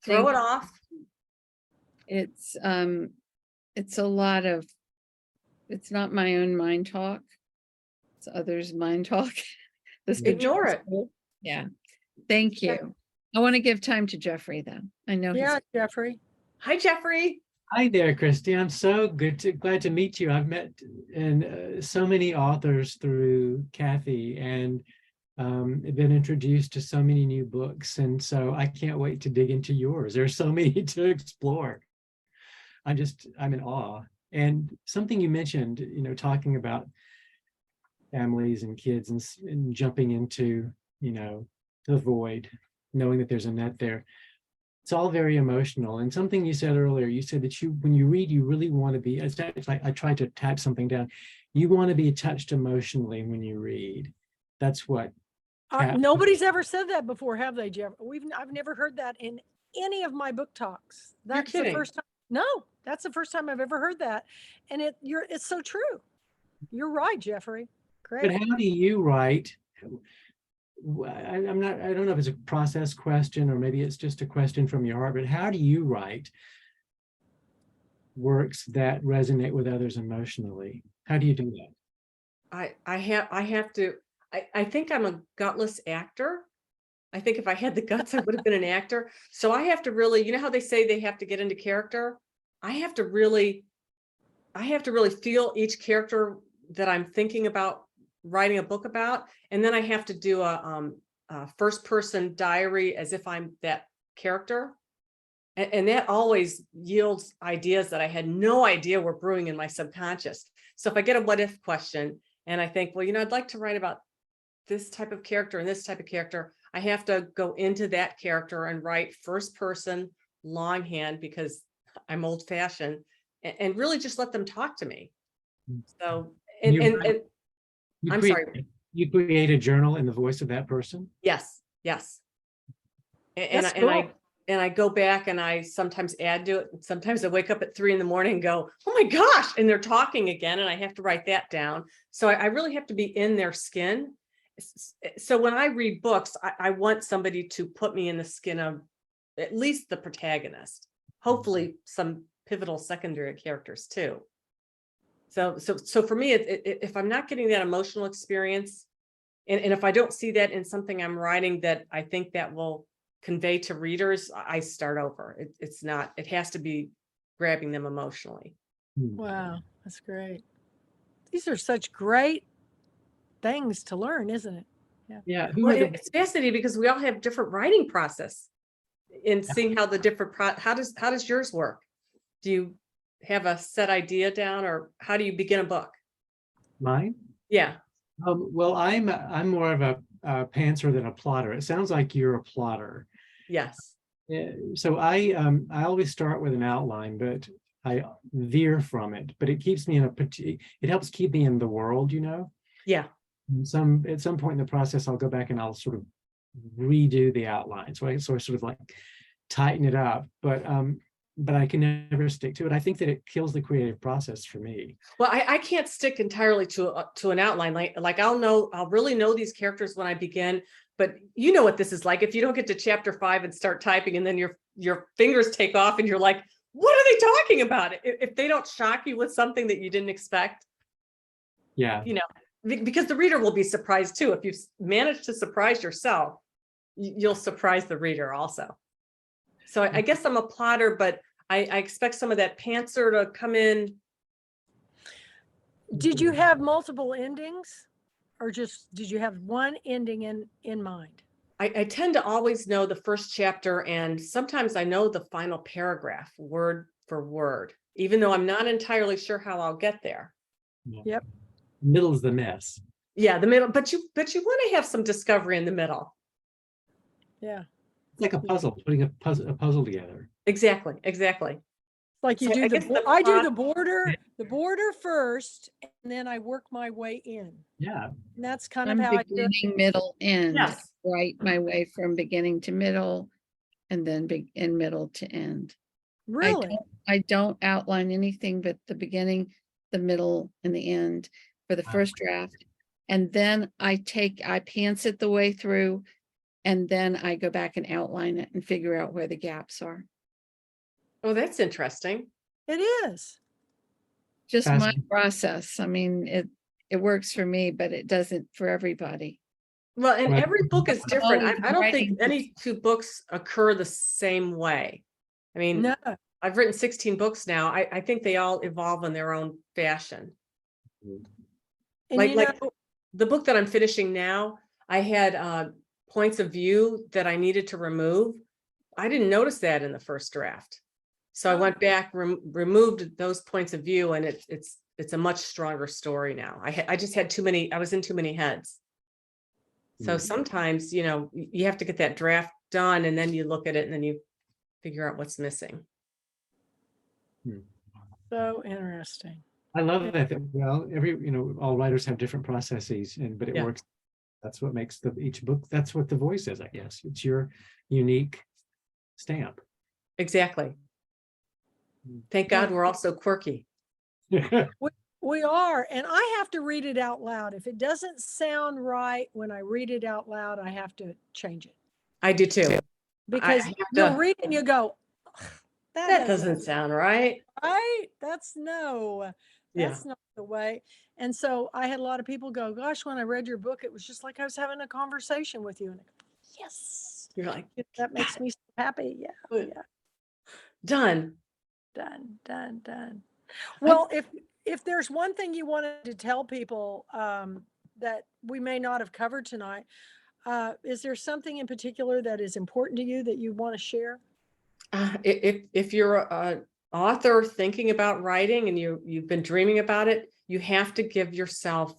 throw thank it off. It's a lot of, it's not my own mind talk. It's others' mind talk. Ignore it. Yeah. Thank you. I want to give time to Jeffrey though. I know. yeah, Jeffrey. Hi, Jeffrey. Hi there, Christy. I'm so glad to meet you. I've met so many authors through Kathy, and been introduced to so many new books, and so I can't wait to dig into yours. There's so many to explore. I'm in awe. And something you mentioned, talking about families and kids and jumping into, the void, knowing that there's a net there. It's all very emotional. And something you said earlier, you said that when you read, you really want to be, it's like I tried to type something down. You want to be touched emotionally when you read. That's what. Nobody's ever said that before, have they, Jeff? I've never heard that in any of my book talks. That's the first time. No, that's the first time I've ever heard that. And it's so true. You're right, Jeffrey. Great. But how do you write? I don't know if it's a process question or maybe it's just a question from your heart, but how do you write works that resonate with others emotionally? How do you do that? I think I'm a gutless actor. I think if I had the guts, I would have been an actor. So I have to really, how they say they have to get into character. I have to really feel each character that I'm thinking about writing a book about. And then I have to do a first person diary as if I'm that character. And that always yields ideas that I had no idea were brewing in my subconscious. So if I get a what if question and I think, well, I'd like to write about this type of character and this type of character, I have to go into that character and write first person longhand because I'm old fashioned and really just let them talk to me. So, I'm sorry. You create a journal in the voice of that person? Yes. And I go back and I sometimes add to it. Sometimes I wake up at 3 a.m. and go, oh my gosh, and they're talking again. And I have to write that down. So I really have to be in their skin. So when I read books, I want somebody to put me in the skin of at least the protagonist, hopefully some pivotal secondary characters too. So for me, if I'm not getting that emotional experience, and if I don't see that in something I'm writing that I think that will convey to readers, I start over. It has to be grabbing them emotionally. Wow, that's great. These are such great things to learn, isn't it? Yeah. Well, it's fascinating because we all have different writing process in seeing how the different how does yours work? Do you have a set idea down, or how do you begin a book? Mine? Yeah. Well, I'm more of a pantser than a plotter. It sounds like you're a plotter. Yes. So I always start with an outline, but I veer from it. But it keeps me it helps keep me in the world, Yeah. And at some point in the process, I'll go back and I'll sort of redo the outline. So I sort of like tighten it up, but I can never stick to it. I think that it kills the creative process for me. Well, I can't stick entirely to an outline. Like I'll really know these characters when I begin, but you know what this is like. If you don't get to chapter 5 and start typing, and then your fingers take off and you're like, what are they talking about? If they don't shock you with something that you didn't expect. Yeah. Because the reader will be surprised too. If you manage to surprise yourself, you'll surprise the reader also. So I guess I'm a plotter, but I expect some of that pantser to come in. Did you have multiple endings, or just did you have one ending in mind? I tend to always know the first chapter, and sometimes I know the final paragraph word for word, even though I'm not entirely sure how I'll get there. Yep. Middle's the mess. Yeah, the middle, but you want to have some discovery in the middle. Yeah. It's like a puzzle, putting a puzzle together. Exactly. Like you So do I do the border first, and then I work my way in. Yeah. And that's kind I'm of how I do it. beginning, middle, end. Yes. Write my way from beginning to middle, and then in middle to end. Really? I don't outline anything but the beginning, the middle, and the end for the first draft. And then I pants it the way through, and then I go back and outline it and figure out where the gaps are. Oh, that's interesting. It is. Just my Fascinating. process. I mean, it works for me, but it doesn't for everybody. Well, and Well, every book is different. always I don't writing think any two books occur the same way. I mean, No. I've written 16 books now. I think they all evolve in their own fashion. And Like the book that I'm finishing now, I had points of view that I needed to remove. I didn't notice that in the first draft. So I Oh. went back, removed those points of view, and it's a much stronger story now. I just had too many, I was in too many heads. So Mm. sometimes, you have to get that draft done, and then you look at it and then you figure out what's missing. So interesting. I love that. Well, all writers have different processes, but it Yeah. works. That's what makes each book. That's what the voice is, I guess. It's your unique stamp. Exactly. Thank God we're all so quirky. We are, and I have to read it out loud. If it doesn't sound right when I read it out loud, I have to change it. I do too. Because have you'll to- read it and you go, "Ugh, That doesn't sound right. right. That's not Yeah. the way." And so I had a lot of people go, "Gosh, when I read your book, it was just like I was having a conversation with you." And I go, yes, You're like, that makes me so happy. Yeah, Good. yeah. done. Done. Well, if there's one thing you wanted to tell people that we may not have covered tonight, is there something in particular that is important to you that you want to share? If you're an author thinking about writing and you've been dreaming about it, you have to give yourself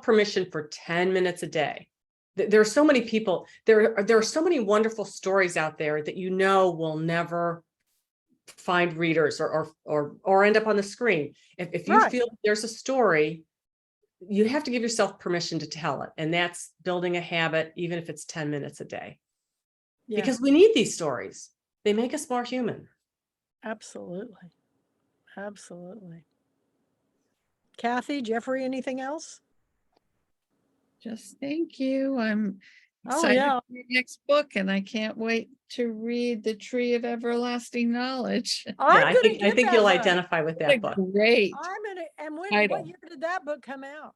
permission for 10 minutes a day. There are so many people, there are so many wonderful stories out there that will never find readers or end up on the screen. If you Right. feel there's a story, you have to give yourself permission to tell it. And that's building a habit, even if it's 10 minutes a day. Yeah, Because we need these stories. They make us more human. absolutely. Kathy, Jeffrey, anything else? Just thank you. I'm Oh, excited yeah. for your next book, and I can't wait to read The Tree of Everlasting Knowledge. I'm I gonna think get that you'll book. identify with What that a book. great And what title. year did that book come out?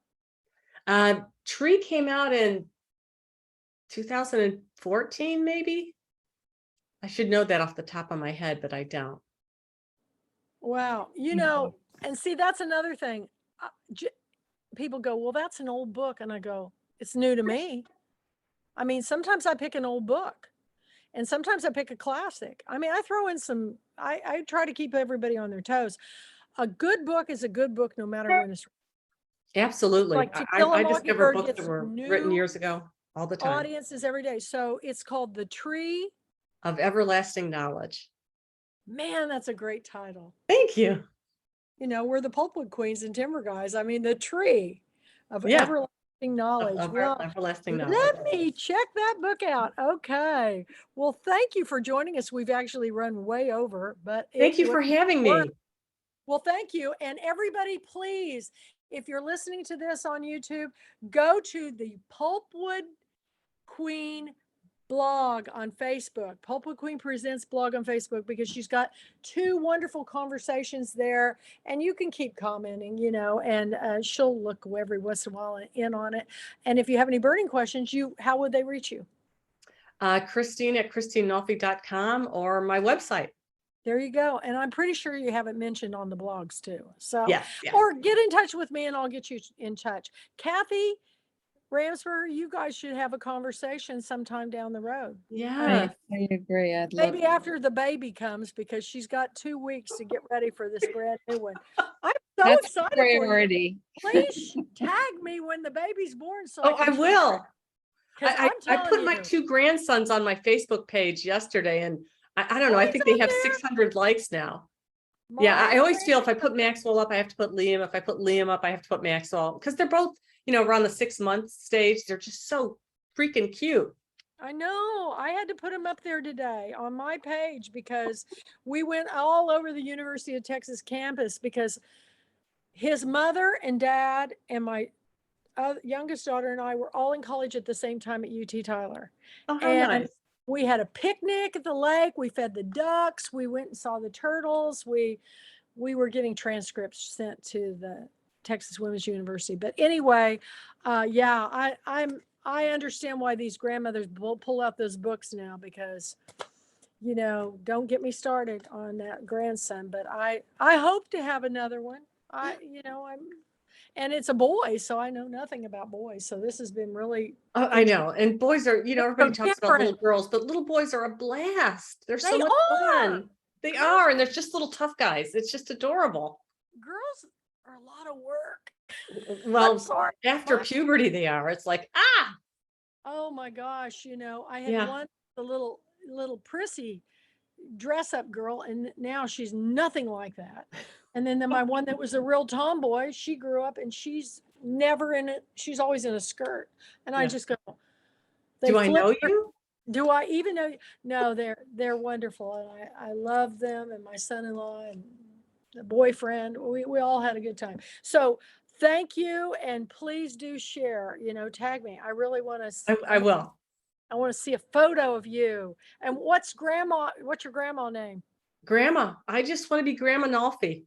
Tree came out in 2014, maybe. I should know that off the top of my head, but I don't. Wow. And see, that's another thing. People go, "Well, that's an old book." And I go, "It's new to me." I mean, sometimes I pick an old book and sometimes I pick a classic. I mean, I throw in I try to keep everybody on their toes. A good book is a good book no matter when it's Absolutely. like To Kill a I discover Mockingbird books gets that were written new years ago all the time. audiences every day. So it's called The Tree. Of Everlasting Knowledge. Man, that's a great title. Thank you. We're the Pulpwood Queens and Timber Guys. I mean, The Tree of Yeah. Everlasting Knowledge. Of Well, Everlasting Knowledge. let me check that book out. Okay. Well, thank you for joining us. We've actually run way over, but Thank you for having me. Well, thank you. And everybody, please, if you're listening to this on YouTube, go to the Pulpwood Queen blog on Facebook, Pulpwood Queen Presents blog on Facebook, because she's got 2 wonderful conversations there, and you can keep commenting, and she'll look every once in a while in on it. And if you have any burning questions, how would they reach you? Christine at christinenolfi.com or my website. There you go. And I'm pretty sure you have it mentioned on the blogs too. So, Yes. or get in touch with me and I'll get you in touch. Kathy Ramsperger, you guys should have a conversation sometime down the road. Yeah. I agree. I'd love Maybe after the baby comes, because she's got 2 weeks to get ready for this brand new one. I'm so That's a excited for you. priority. Please tag me when the baby's born. So I will. I put my 2 grandsons on my Facebook page yesterday, and I don't know. I think they have 600 likes now. Yeah, I always feel if I put Maxwell up, I have to put Liam. If I put Liam up, I have to put Maxwell, because they're both, around the 6-month stage. They're just so freaking cute. I know. I had to put him up there today on my page because we went all over the University of Texas campus, because his mother and dad and my youngest daughter and I were all in college at the same time at UT Tyler. Oh, how And nice. we had a picnic at the lake. We fed the ducks. We went and saw the turtles. We were getting transcripts sent to the Texas Women's University. But anyway, yeah, I understand why these grandmothers pull out those books now, because, don't get me started on that grandson. But I hope to have another one. And it's a boy, so I know nothing about boys. So this has been really. I know. And boys are, everybody talks about different. little girls, but little boys are a blast. They're so They much are. fun. They are, and they're just little tough guys. It's just adorable. Girls are a lot of work. I'm Well, sorry. after My- puberty, they are. It's like, ah, Oh my gosh, I had yeah. one, the little prissy dress up girl, and now she's nothing like that. And then my one that was a real tomboy, she grew up and she's never in it. She's always in a skirt. And I Yeah. just go, they Do I flip know her- you? Do I even know? No, they're wonderful. And I love them, and my son-in-law and the boyfriend. We all had a good time. So thank you. And please do share, tag me. I really want to, I will. I want to see a photo of you. And what's your grandma name? Grandma, I just want to be Grandma Nolfi.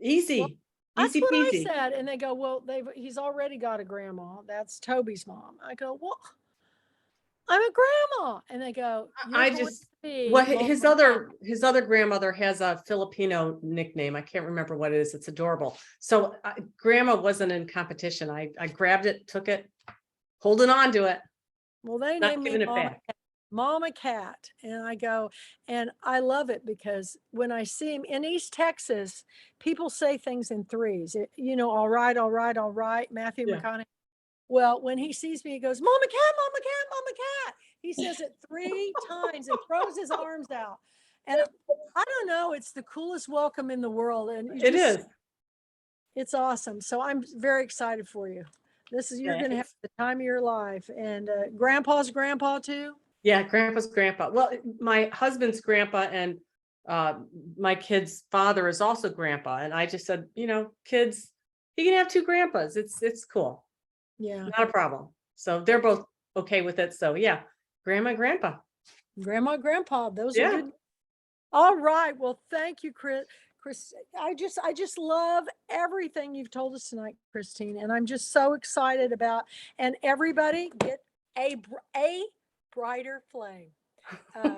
Easy, That's easy what I peasy. said. And they go, well, he's already got a grandma. That's Toby's mom. I go, well, I'm a grandma. And they go, I "You're going just, to be well, Mama his Cat." other grandmother has a Filipino nickname. I can't remember what it is. It's adorable. So Grandma wasn't in competition. I grabbed it, took it, holding on to it, Well, they not named me giving it Mama back. Cat. Mama Cat. And I go, and I love it because when I see him in East Texas, people say things in threes. All right, all right, all right. Matthew Yeah. McConaughey. Well, when he sees me, he goes, Mama Cat, Mama Cat, Mama Cat. He says it 3 times and throws his arms out. And I don't know, it's the coolest welcome in the world. And It is. it's awesome. So I'm very excited for you. You're going to have Thanks. the time of your life. And grandpa's grandpa too. Yeah, Grandpa's grandpa. Well, my husband's grandpa and my kid's father is also grandpa. And I just said, kids, you can have 2 grandpas. It's cool. Yeah. Not a problem. So they're both okay with it. So yeah, grandma, grandpa. Grandma, grandpa, those are Yeah. good. All right. Well, thank you, Chris. I just love everything you've told us tonight, Christine, and I'm just so excited about. And everybody, get a brighter flame.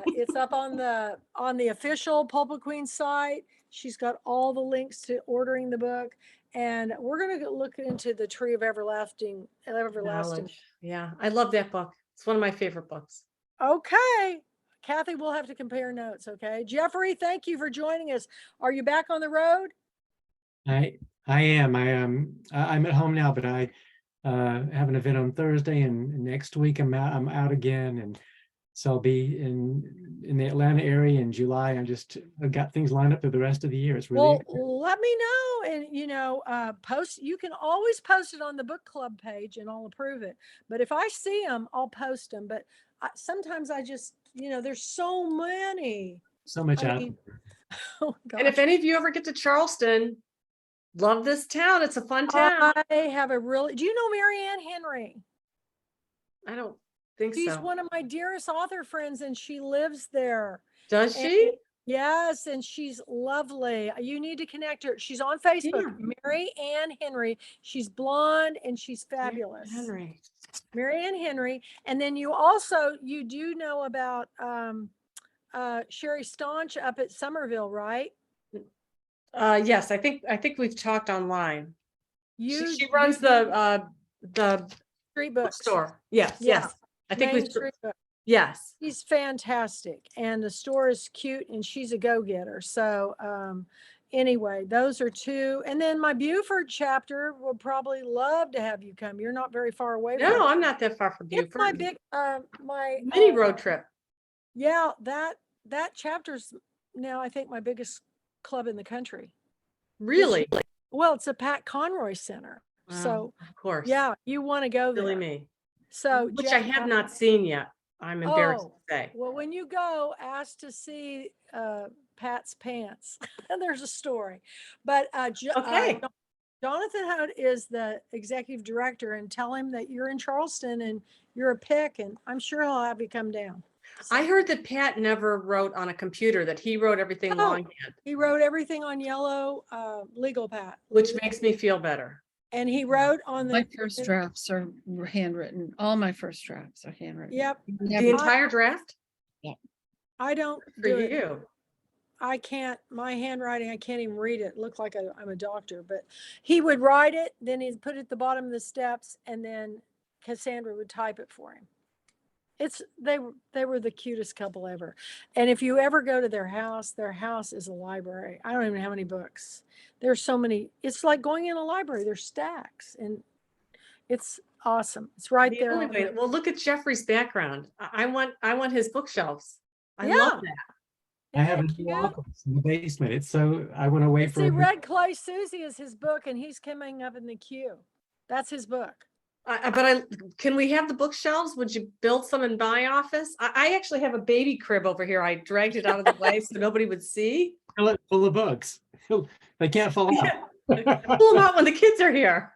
It's up on the official Pulpwood Queen site. She's got all the links to ordering the book, and we're gonna look into the Tree of Everlasting. Knowledge. Yeah, I love that book. It's one of my favorite books. Okay. Kathy, we'll have to compare notes. Okay. Jeffrey, thank you for joining us. Are you back on the road? I am. I'm at home now, but I have an event on Thursday, and next week I'm out again, and so I'll be in the Atlanta area in July. I've got things lined up for the rest of the year. It's really Well, let me know, and post. You can always post it on the book club page, and I'll approve it. But if I see them, I'll post them. But sometimes I just, there's so many. so much I out mean, there. oh And if gosh. any of you ever get to Charleston, love this town. It's a fun town. I have a really. Do you know Marianne Henry? I don't think She's so. one of my dearest author friends, and she lives there. Does And- she? Yes, and she's lovely. You need to connect her. She's on Facebook, Mary Ann Henry. She's blonde and she's fabulous. Henry. Mary Ann Henry. And then you do know about Sherry Staunch up at Somerville, right? Yes, I think we've talked online. She runs you the Street Books. bookstore. Yes, Yeah. yes. I think Main we've Street Books. yes. She's fantastic, and the store is cute, and she's a go-getter. So anyway, those are 2. And then my Beaufort chapter would probably love to have you come. You're not very far away from No, it. I'm not that far from It's my Beaufort. big my Mini road trip. Yeah, that chapter's now I think my biggest club in the country. Really? Well, it's a Pat Conroy Center. So of course. yeah, you want to go Really there. me. So Which I have not seen yet. I'm embarrassed to say. Well, when you go, ask to see Pat's pants. There's a story. But Okay. Jonathan Hood is the executive director, and tell him that you're in Charleston and you're a pick, and I'm sure he'll have you come down. So, I heard that Pat never wrote on a computer, that he wrote everything Oh. longhand, he wrote everything on yellow legal pad, which makes me feel better. and he wrote on My the first drafts are handwritten. All my first drafts are handwritten. Yep. The entire draft? I don't For do it. you. I can't, my handwriting, I can't even read it. Look like I'm a doctor, but he would write it, then he'd put it at the bottom of the steps, and then Cassandra would type it for him. They were the cutest couple ever. And if you ever go to their house is a library. I don't even know how many books. There's so many. It's like going in a library. There's stacks, and it's awesome. It's right The there. only on way, the- well, look at Jeffrey's background. I want his bookshelves. I Yeah. love that. I have Isn't a it few cute? uncles in the basement. It's so, I went away And for see, a bit. Red Clay Susie is his book, and he's coming up in the queue. That's his book. Can we have the bookshelves? Would you build some in my office? I actually have a baby crib over here. I dragged it out of the way so nobody would see. Fill it full of books. They can't fall out. Pull them out when the kids are here.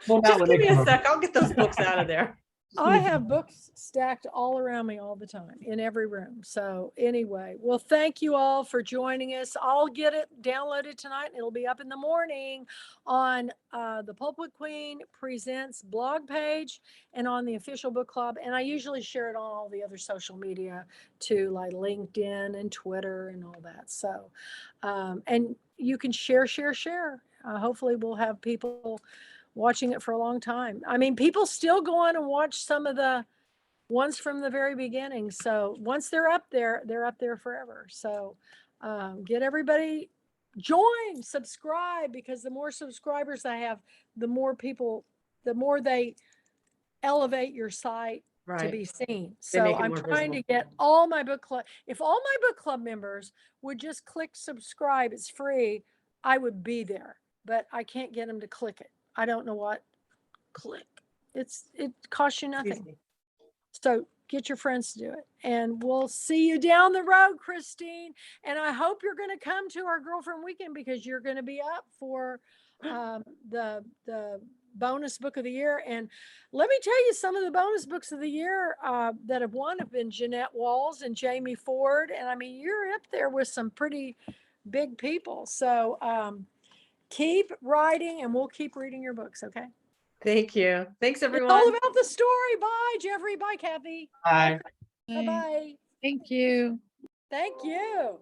Well, not Just when give they me come a over. sec. I'll get those books out of there. I have books stacked all around me all the time in every room. So anyway, well, thank you all for joining us. I'll get it downloaded tonight and it'll be up in the morning on the Pulpwood Queen Presents blog page and on the official book club. And I usually share it on all the other social media too, like LinkedIn and Twitter and all that. So, and you can share. Hopefully we'll have people watching it for a long time. I mean, people still go on and watch some of the ones from the very beginning. So once they're up there forever. So get everybody, join, subscribe, because the more subscribers I have, the more people, the more they elevate your site to be Right. seen. They make So it I'm more trying to visible. get all my book club, if all my book club members would just click subscribe, it's free, I would be there, but I can't get them to click it. I don't know what. Click. It costs you nothing. Easy. So get your friends to do it. And we'll see you down the road, Christine. And I hope you're going to come to our girlfriend weekend, because you're going to be up for the bonus book of the year. And let me tell you, some of the bonus books of the year that have won have been Jeanette Walls and Jamie Ford. And I mean, you're up there with some pretty big people. So keep writing and we'll keep reading your books. Okay. Thank you. Thanks, It's everyone. all about the story. Bye, Jeffrey. Bye, Kathy. Bye. Bye. Bye. Thank you. Thank you.